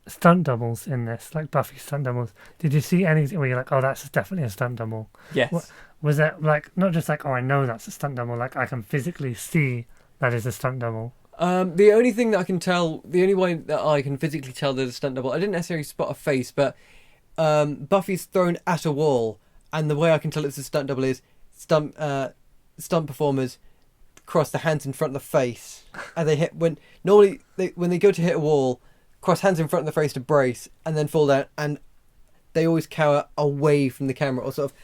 stunt doubles in this, like Buffy stunt doubles. Did you see anything where you're like, oh, that's definitely a stunt double? Yes. Was that like not just like, oh, I know that's a stunt double, like I can physically see that is a stunt double? The only thing that I can tell, the only way that I can physically tell there's a stunt double, I didn't necessarily spot a face, but Buffy's thrown at a wall, and the way I can tell it's a stunt double is stunt performers cross the hands in front of the face, and they hit when they go to hit a wall, cross hands in front of the face to brace, and then fall down, and they always cower away from the camera or sort of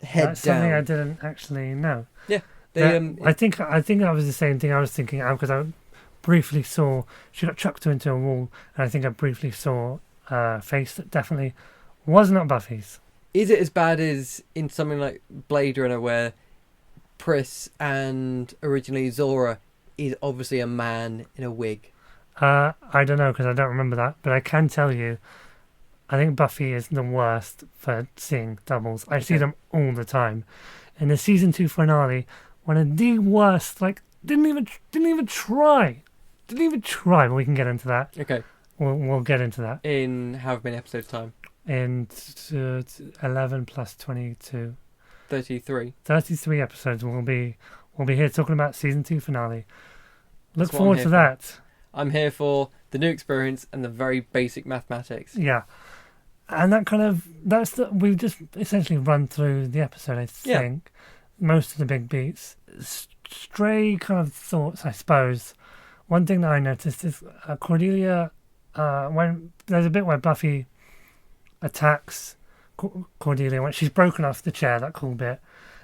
head That's down. something I didn't actually know. Yeah, I think that was the same thing I was thinking of, because I briefly saw she got chucked into a wall, and I think I briefly saw a face that definitely was not Buffy's. Is it as bad as in something like Blade Runner, where Pris and originally Zora is obviously a man in a wig? I don't know, because I don't remember that, but I can tell you, I think Buffy is the worst for seeing doubles. I see them all the time. In the season 2 finale, one of the worst, like didn't even try, but we can get into that. Okay. We'll get into that In however many episodes time? in 11 plus 22. 33. 33 episodes. We'll be here talking about season 2 finale. Look That's what I'm forward here to for. that. I'm here for the new experience and the very basic mathematics. Yeah. And we've just essentially run through the episode, I think. Most of the big beats. Stray kind of thoughts, I suppose. One thing that I noticed is Cordelia, when there's a bit where Buffy attacks Cordelia, when she's broken off the chair, that cool bit,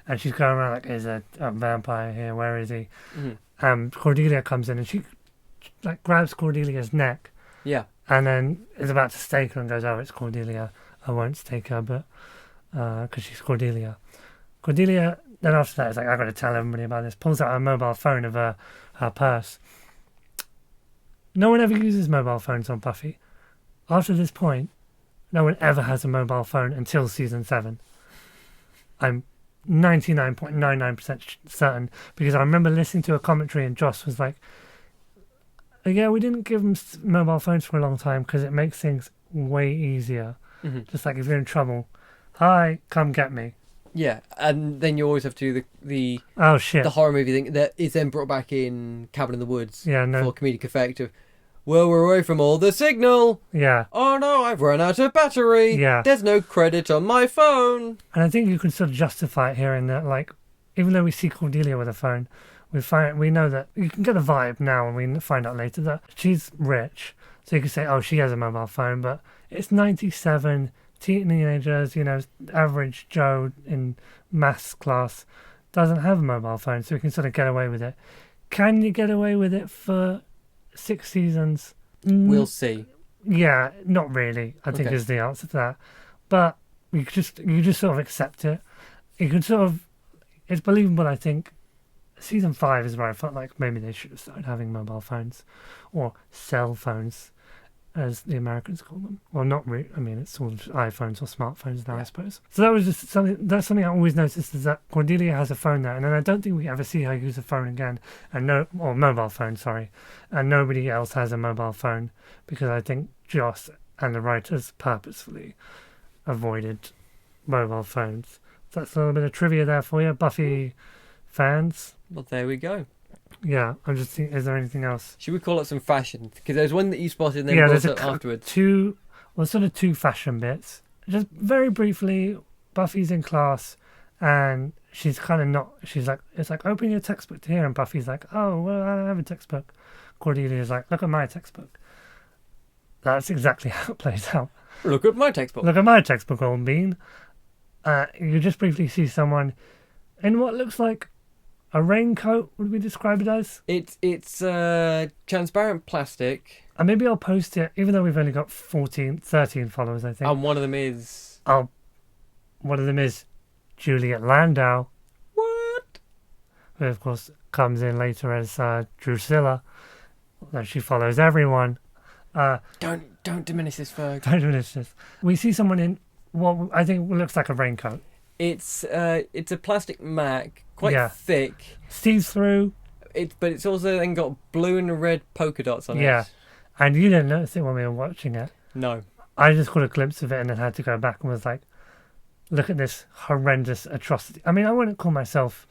and she's going around like, is a vampire here, where is he? Mm-hmm. Cordelia comes in and she like grabs Cordelia's neck, Yeah. and then is about to stake her and goes, oh, it's Cordelia, I won't stake her, but because she's Cordelia. Cordelia then after that is like, I've got to tell everybody about this, pulls out her mobile phone of her purse. No one ever uses mobile phones on Buffy. After this point, no one ever has a mobile phone until season 7. I'm 99.99% certain, because I remember listening to a commentary and Joss was like, yeah, we didn't give them mobile phones for a long time because it makes things way easier. Mm-hmm. Just like if you're in trouble, hi, come get me. Yeah, and then you always have to do the Oh shit. the horror movie thing that is then brought back in Cabin in the Woods Yeah, no. for comedic effect of, well, we're away from all the signal. Yeah. Oh no, I've run out of battery. Yeah. There's no credit on my phone. And I think you can sort of justify it here in that, like, even though we see Cordelia with a phone, we know that you can get a vibe now, and we find out later that she's rich. So you can say, oh, she has a mobile phone, but it's 97 teenagers, average Joe in maths class doesn't have a mobile phone, so we can sort of get away with it. Can you get away with it for 6 seasons? We'll see. Yeah, not really, I think Okay. is the answer to that. But you just sort of accept it. You can sort of, it's believable, I think. Season 5 is where I felt like maybe they should have started having mobile phones, or cell phones, as the Americans call them. Well, not really. I mean, it's sort of iPhones or smartphones now, I suppose. So that was just something. That's something I always noticed, is that Cordelia has a phone there, and then I don't think we ever see her use a phone again, or mobile phone, sorry, and nobody else has a mobile phone, because I think Joss and the writers purposefully avoided mobile phones. So that's a little bit of trivia there for you, Buffy fans. Well, there we go. Yeah, I'm just thinking, is there anything else? Should we call it some fashion? Because there's one that you spotted and then There's brought up afterwards. two fashion bits. Just very briefly, Buffy's in class, and she's kind of not. She's like, it's like, open your textbook to here, and Buffy's like, oh, well, I don't have a textbook. Cordelia's like, look at my textbook. That's exactly how it plays out. Look at my textbook. Look at my textbook, old bean. You just briefly see someone in what looks like a raincoat, would we describe it as? It's transparent plastic. And maybe I'll post it, even though we've only got 13 followers, I think. And one of them is... One of them is Juliet Landau. What? Who, of course, comes in later as Drusilla. Although she follows everyone. Don't diminish this, Ferg. Don't diminish this. We see someone in what I think looks like a raincoat. It's a plastic Mac, quite thick. Sees through. But it's also then got blue and red polka dots on it. Yeah. And you didn't notice it when we were watching it. No. I just caught a glimpse of it and then had to go back and was like, look at this horrendous atrocity. I mean, I wouldn't call myself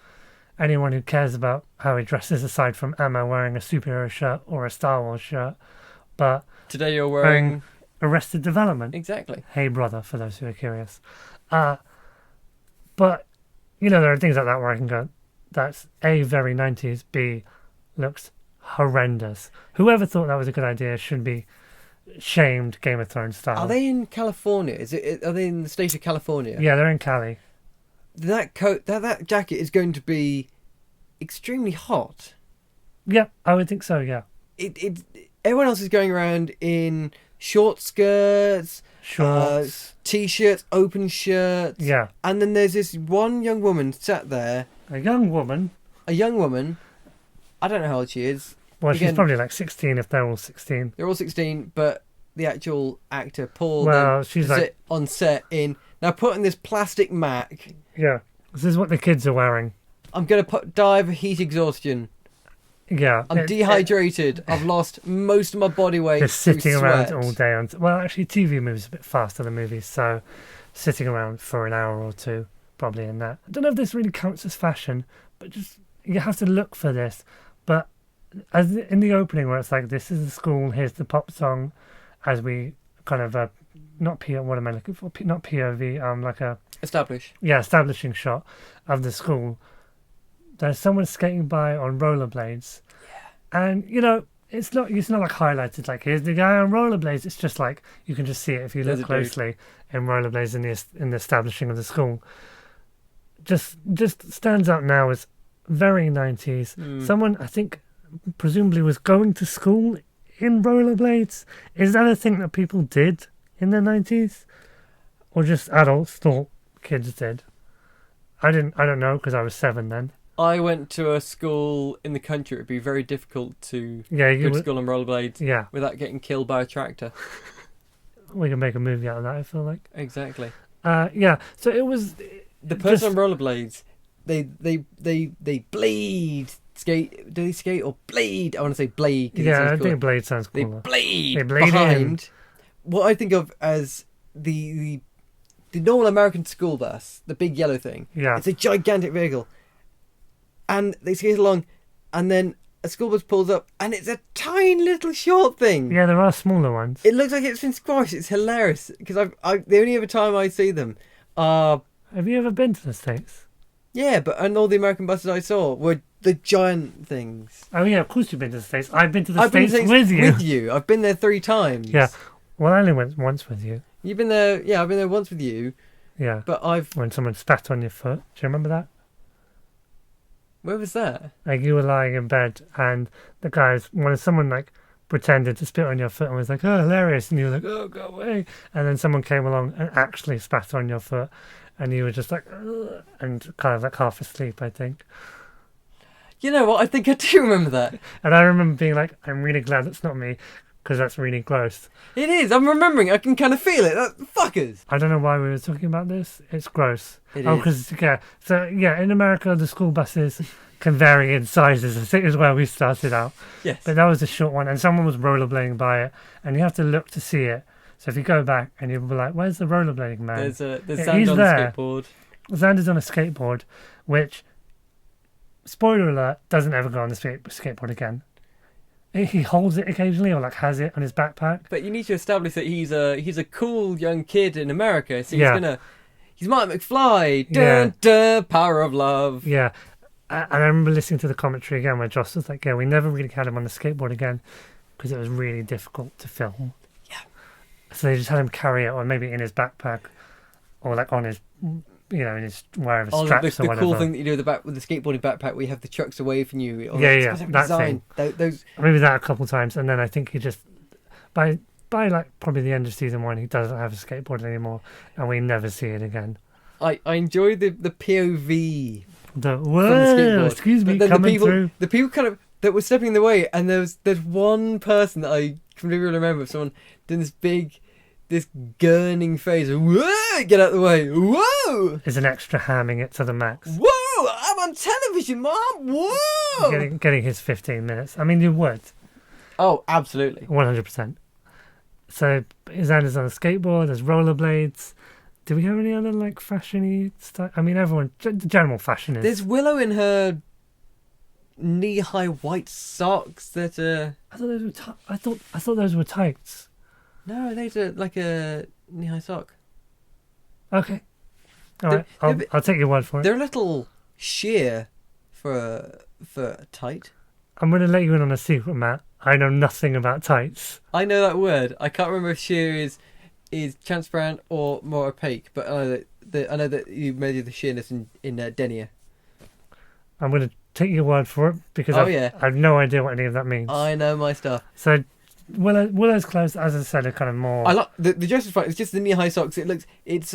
anyone who cares about how he dresses aside from Emma wearing a superhero shirt or a Star Wars shirt, but Today you're wearing Arrested Development. Exactly. Hey Brother, for those who are curious. But, you know, there are things like that where I can go, that's A, very 90s, B, looks horrendous. Whoever thought that was a good idea should be shamed, Game of Thrones style. Are they in California? Are they in the state of California? Yeah, they're in Cali. That coat, that jacket is going to be extremely hot. Yeah, I would think so, yeah. Everyone else is going around in short skirts, Shorts. T-shirts, open shirts. Yeah. And then there's this one young woman sat there. A young woman. A young woman. I don't know how old she is. Well, Again, she's probably like 16 if they're all 16. They're all 16, but the actual actor, Paul, Well, she's like... sit on set in... Now put in this plastic Mac. Yeah. This is what the kids are wearing. I'm going to die of heat exhaustion. Yeah. I'm dehydrated. I've lost most of my body weight. Just sitting through around sweat. all day. Well, actually, TV moves a bit faster than movies, so sitting around for an hour or two, probably in that. I don't know if this really counts as fashion, but just you have to look for this. But as in the opening, where it's like, this is the school, here's the pop song, as we kind of not what am I looking for? Not POV, like a establishing shot of the school. There's someone skating by on rollerblades. Yeah. And, you know, it's not like highlighted, like, here's the guy on rollerblades. It's just like, you can just see it if you look closely in rollerblades in the establishing of the school. Just stands out now as very 90s. Someone, I think, presumably was going to school in rollerblades. Is that a thing that people did in the 90s? Or just adults thought kids did? I don't know, because I was 7 then. I went to a school in the country. It would be very difficult to go to school on rollerblades without getting killed by a tractor. We can make a movie out of that, I feel like. Exactly. Yeah, so it was... The person on rollerblades, they bleed. Skate? Do they skate or bleed? I want to say blade. Yeah, I think blade sounds cooler. They bleed behind what I think of as the normal American school bus, the big yellow thing. Yeah. It's a gigantic vehicle. And they skate along, and then a school bus pulls up, and it's a tiny little short thing. Yeah, there are smaller ones. It looks like it's been squashed. It's hilarious, because the only other time I see them are... Have you ever been to the States? Yeah, and all the American buses I saw were the giant things. Oh yeah, of course you've been to the States. I've been to the States with you. With you. I've been there 3 times. Yeah. Well, I only went once with you. You've been there... Yeah, I've been there once with you. Yeah. But when someone spat on your foot. Do you remember that? Where was that? Like, you were lying in bed and someone like pretended to spit on your foot and was like, oh, hilarious, and you were like, oh, go away, and then someone came along and actually spat on your foot and you were just like, ugh, and kind of like half asleep, I think. You know what, I think I do remember that. And I remember being like, I'm really glad that's not me, because that's really gross. It is, I'm remembering, I can kind of feel it. Fuckers. I don't know why we were talking about this. It's gross. It is. Because, yeah. So, yeah, in America, the school buses can vary in sizes. I think is where we started out. Yes. But that was a short one, and someone was rollerblading by it, and you have to look to see it. So if you go back and you'll be like, where's the rollerblading man? There's Xand on a skateboard. Xand is on a skateboard, which, spoiler alert, doesn't ever go on the skateboard again. He holds it occasionally, or like has it on his backpack. But you need to establish that he's a cool young kid in America. So he's Martin McFly. Dun, dun, power of love. Yeah. And I remember listening to the commentary again where Joss was like, yeah, we never really had him on the skateboard again because it was really difficult to film. Yeah. So they just had him carry it, or maybe in his backpack, or like on his, in his wherever straps or whatever. The cool thing that you do with the skateboarding backpack, where you have the trucks away from you. That thing. Maybe that a couple of times, and then I think he just by like probably the end of season 1, he doesn't have a skateboard anymore, and we never see it again. I enjoy the POV. Whoa, excuse me, coming through. The people kind of that were stepping in the way, and there's one person that I completely remember of someone doing this gurning phase of, whoa, get out of the way, whoa! There's an extra hamming it to the max. Whoa, I'm on television, Mom, whoa! Getting his 15 minutes. I mean, you would. Oh, absolutely. 100%. So Xander's on a skateboard. There's rollerblades. Do we have any other like fashion-y stuff? I mean, everyone. The general fashion is. There's Willow in her knee-high white socks that are. I thought those were. I thought those were tights. No, those are like a knee-high sock. Okay. All right. I'll take your word for it. They're a little sheer for a tight. I'm going to let you in on a secret, Matt. I know nothing about tights. I know that word. I can't remember if sheer is transparent or more opaque, but I know that you measure the sheerness in denier. I'm going to take your word for it because I have no idea what any of that means. I know my stuff. So Willow's clothes, as I said, are kind of more. I like the dress is fine. It's just the knee-high socks. It's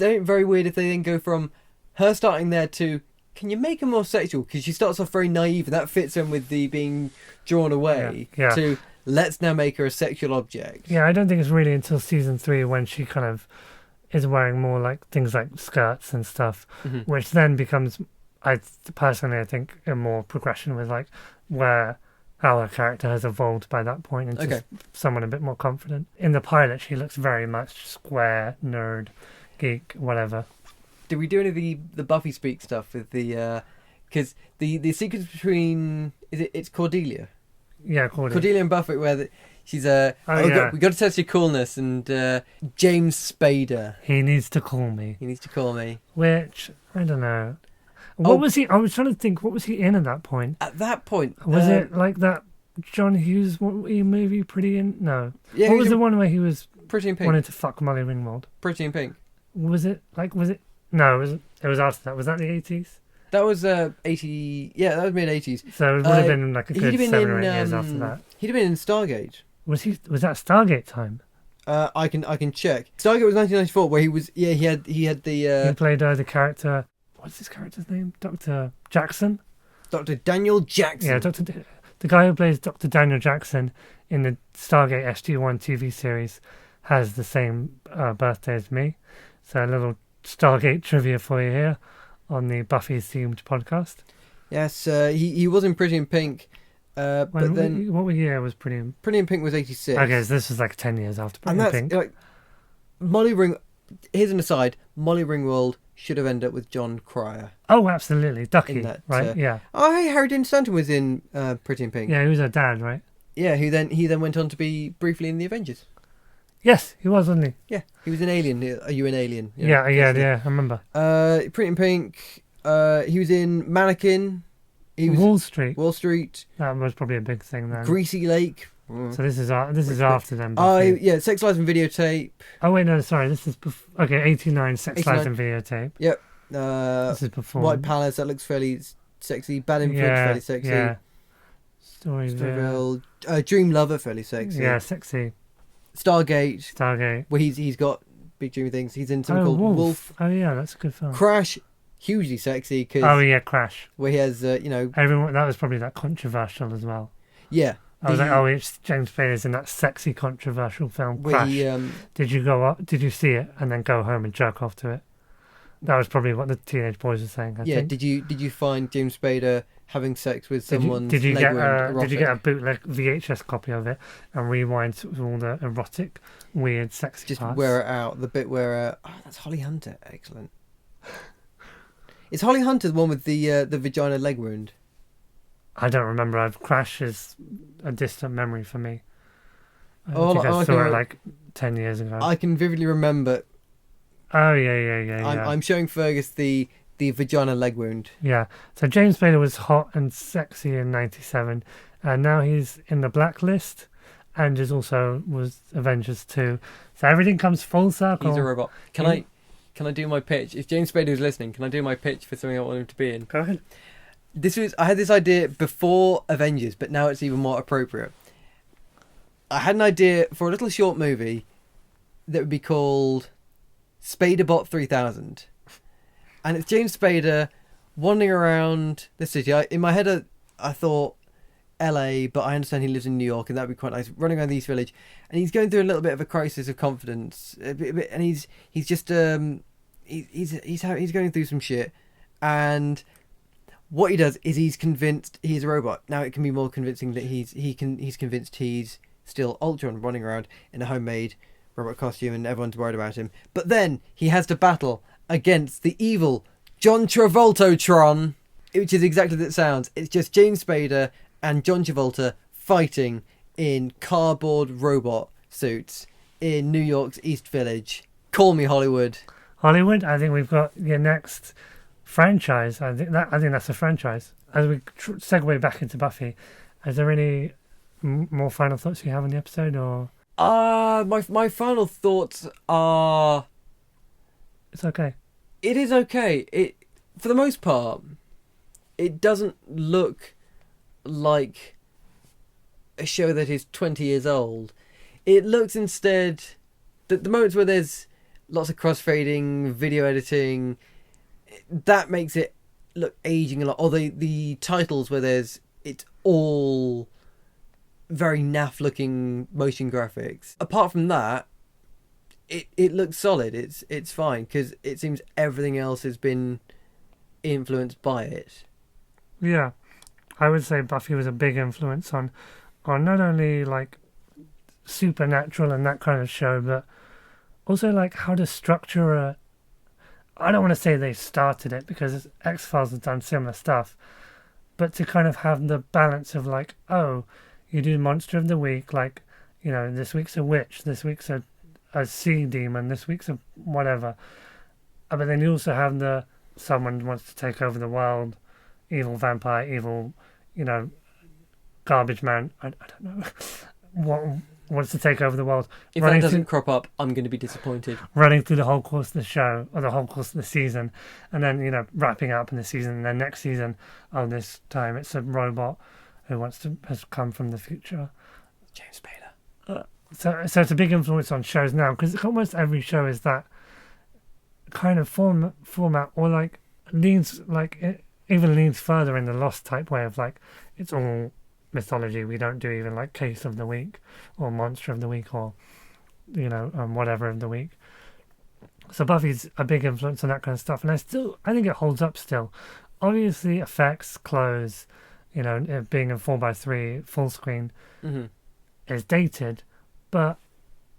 very weird if they then go from her starting there to. Can you make her more sexual? Because she starts off very naive, and that fits in with the being drawn away. Yeah. To let's now make her a sexual object. Yeah, I don't think it's really until season 3 when she kind of is wearing more like things like skirts and stuff, which then becomes, I think, a more progression with like where how her character has evolved by that point into someone a bit more confident. In the pilot, she looks very much square, nerd, geek, whatever. Did we do any of the Buffy speak stuff with the because the sequence between it's Cordelia? Yeah, Cordelia and Buffy where she's we got to test your coolness and James Spader. He needs to call me. Which I don't know. What was he? I was trying to think. What was he in at that point? At that point, was it like that John Hughes movie, Pretty in? No. Yeah. What was the one where he was Pretty in Pink? Wanted to fuck Molly Ringwald. Pretty in Pink. Was it? No, it was after that. Was that the 80s? That was 80. Yeah, that was mid 80s. So it would have been like a good 7 or 8 years after that. He'd have been in Stargate. Was that Stargate time? I can check. Stargate was 1994, where he was. Yeah, he had the. He played the character. What's his character's name? Dr. Jackson. Dr. Daniel Jackson. Yeah, the guy who plays Dr. Daniel Jackson in the Stargate SG-1 TV series has the same birthday as me. So a little Stargate trivia for you here on the Buffy themed podcast. Yes, he was in Pretty in Pink. But then what year was Pretty in Pink was 86. Okay, so this was like 10 years after Pretty in Pink. Like, here's an aside, Molly Ringwald should have ended up with John Cryer. Oh, absolutely. Ducky, right? Yeah. Oh, hey, Harry Dean Stanton was in Pretty in Pink. Yeah, he was her dad, right? Yeah, he then went on to be briefly in the Avengers. Yes, he was, wasn't he? Yeah, he was an Alien. Are you an alien? Yeah, I remember. Pretty in Pink. He was in Mannequin. He was Wall Street. That was probably a big thing then. Greasy Lake. So this is after them. Yeah, Sex, Lies and Videotape. Oh wait, no, sorry. This is 89. Sex, Lies and Videotape. Yep. This is before White Palace. That looks fairly sexy. Bad Influence, fairly sexy. Yeah. Storyville. Dream Lover, fairly sexy. Yeah, sexy. Stargate. Where he's got big dreamy things. He's in something called Wolf. Oh yeah, that's a good film. Crash, hugely sexy. Crash. Where he has everyone. That was probably that controversial as well. Yeah. I was like, it's James Spader's in that sexy controversial film Crash. Did you see it and then go home and jerk off to it? That was probably what the teenage boys were saying. I think. Did you find James Spader having sex with someone's did you leg get wound? Did you get a bootleg VHS copy of it and rewind to all the erotic, weird, sexy just parts? wear it out. The bit where that's Holly Hunter. Excellent. Is Holly Hunter the one with the vagina leg wound? I don't remember. Crash is a distant memory for me. I think I saw it like 10 years ago. I can vividly remember. Oh yeah. I'm showing Fergus the vagina leg wound. Yeah. So James Spader was hot and sexy in '97, and now he's in the Blacklist, and was Avengers 2. So everything comes full circle. He's a robot. Can I do my pitch? If James Spader is listening, can I do my pitch for something I want him to be in? Go ahead. I had this idea before Avengers, but now it's even more appropriate. I had an idea for a little short movie that would be called Spaderbot 3000. And it's James Spader wandering around the city. In my head, I thought LA, but I understand he lives in New York, and that would be quite nice. Running around the East Village, and he's going through a little bit of a crisis of confidence, and he's just he's going through some shit, and what he does is he's convinced he's a robot. Now it can be more convincing that he's convinced he's still Ultron running around in a homemade robot costume and everyone's worried about him. But then he has to battle against the evil John Travolta-tron, which is exactly as it sounds. It's just James Spader and John Travolta fighting in cardboard robot suits in New York's East Village. Call me Hollywood. Hollywood, I think we've got your next franchise. I think that's a franchise. As we segue back into Buffy, is there any more final thoughts you have on the episode, or? My final thoughts are... It's okay. It is okay. It, for the most part, it doesn't look like a show that is 20 years old. It looks instead... The moments where there's lots of crossfading, video editing, that makes it look aging a lot. Or the titles where it's all very naff looking motion graphics. Apart from that, it looks solid. It's fine, because it seems everything else has been influenced by it. Yeah, I would say Buffy was a big influence on not only like Supernatural and that kind of show, but also like how to structure I don't want to say they started it, because X-Files has done similar stuff, but to kind of have the balance of like, oh, you do Monster of the Week, like, you know, this week's a witch, this week's a sea demon, this week's a whatever. But then you also have someone wants to take over the world, evil vampire, evil, you know, garbage man. I don't know what wants to take over the world. If that doesn't crop up, I'm going to be disappointed. Running through the whole course of the show, or the whole course of the season, and then, you know, wrapping up in the season, and then next season, oh, this time it's a robot who has come from the future. James Spader. So it's a big influence on shows now, because almost every show is that kind of format, or like leans, like it even leans further in the Lost type way of like, it's all mythology. We don't do even like Case of the Week or Monster of the Week or, you know, whatever of the week. So Buffy's a big influence on that kind of stuff, and I think it holds up still. Obviously, effects, clothes, you know, it being a 4:3 full screen is dated, but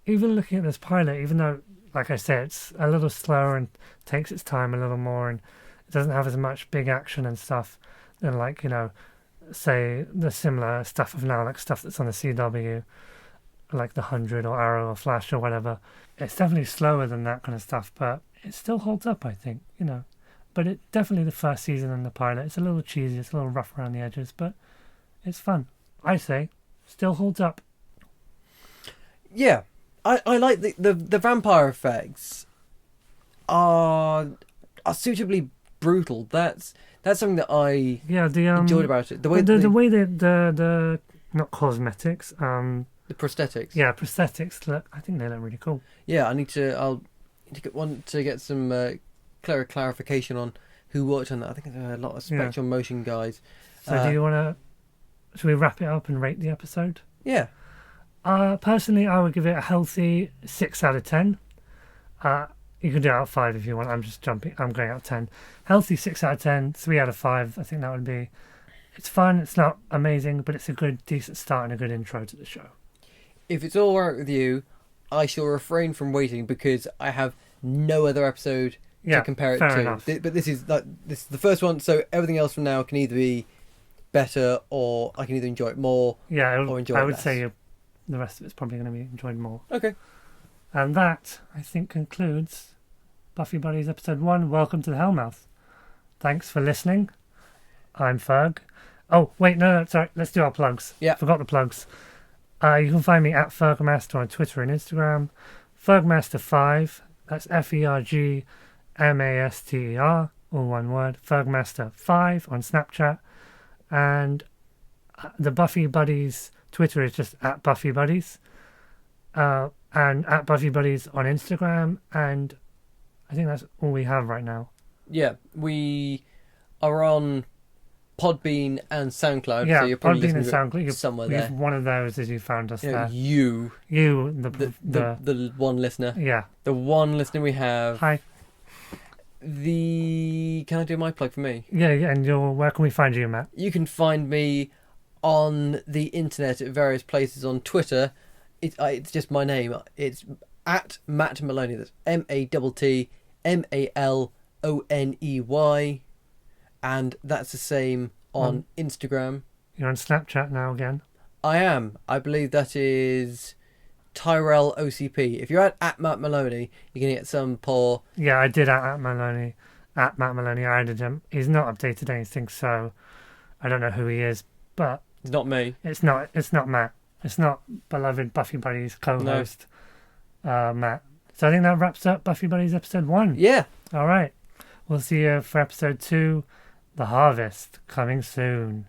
even looking at this pilot, even though, like I said, it's a little slower and takes its time a little more, and it doesn't have as much big action and stuff than, like, you know, say the similar stuff of now, like stuff that's on the CW, like The 100 or Arrow or Flash or whatever. It's definitely slower than that kind of stuff, but it still holds up, I think, you know. But it definitely, the first season and the pilot, it's a little cheesy, it's a little rough around the edges, but it's fun. I say, still holds up. Yeah, I like the vampire effects are suitably brutal. That's something that I enjoyed about it. The way the not cosmetics, the prosthetics. Yeah, prosthetics look. I think they look really cool. Yeah, I'll need to get some clarification on who worked on that. I think there are a lot of Spectral Motion guys. So do you want to? Should we wrap it up and rate the episode? Yeah. Personally, I would give it a healthy 6 out of 10. You can do it out of 5 if you want. I'm going out of 10. Healthy 6 out of 10, 3 out of 5. I think that would be. It's fun. It's not amazing, but it's a good, decent start and a good intro to the show. If it's all right with you, I shall refrain from waiting because I have no other episode to compare it to. Enough. But this is the first one, so everything else from now can either be better, or I can either enjoy it more or enjoy it less. I would say the rest of it's probably going to be enjoyed more. Okay. And that, I think, concludes Buffy Buddies Episode 1, Welcome to the Hellmouth. Thanks for listening. I'm Ferg. Oh, wait, no, sorry. Let's do our plugs. Yeah. Forgot the plugs. You can find me at Fergmaster on Twitter and Instagram. Fergmaster5, that's FERGMASTER, all one word. Fergmaster5 on Snapchat. And the Buffy Buddies Twitter is just at Buffy Buddies. And at Buffy Buddies on Instagram. And I think that's all we have right now. Yeah, we are on Podbean and SoundCloud. Yeah, so you're probably Podbean and SoundCloud. Somewhere there. One of those as you found us there. You, the one listener. Yeah. The one listener we have. Hi. Can I do my plug for me? Yeah, and where can we find you, Matt? You can find me on the internet at various places on Twitter. It's just my name. It's at Matt Maloney. That's MattMaloney, and that's the same on Instagram. You're on Snapchat now again. I am. I believe that is Tyrell OCP. If you're at Matt Maloney, you're going to get some poor... Yeah, I did at Maloney. At Matt Maloney, I added him. He's not updated anything, so I don't know who he is. But it's not me. It's not Matt. It's not beloved Buffy Buddies co-host, Matt. So I think that wraps up Buffy Buddies episode 1. Yeah. All right. We'll see you for episode 2, The Harvest, coming soon.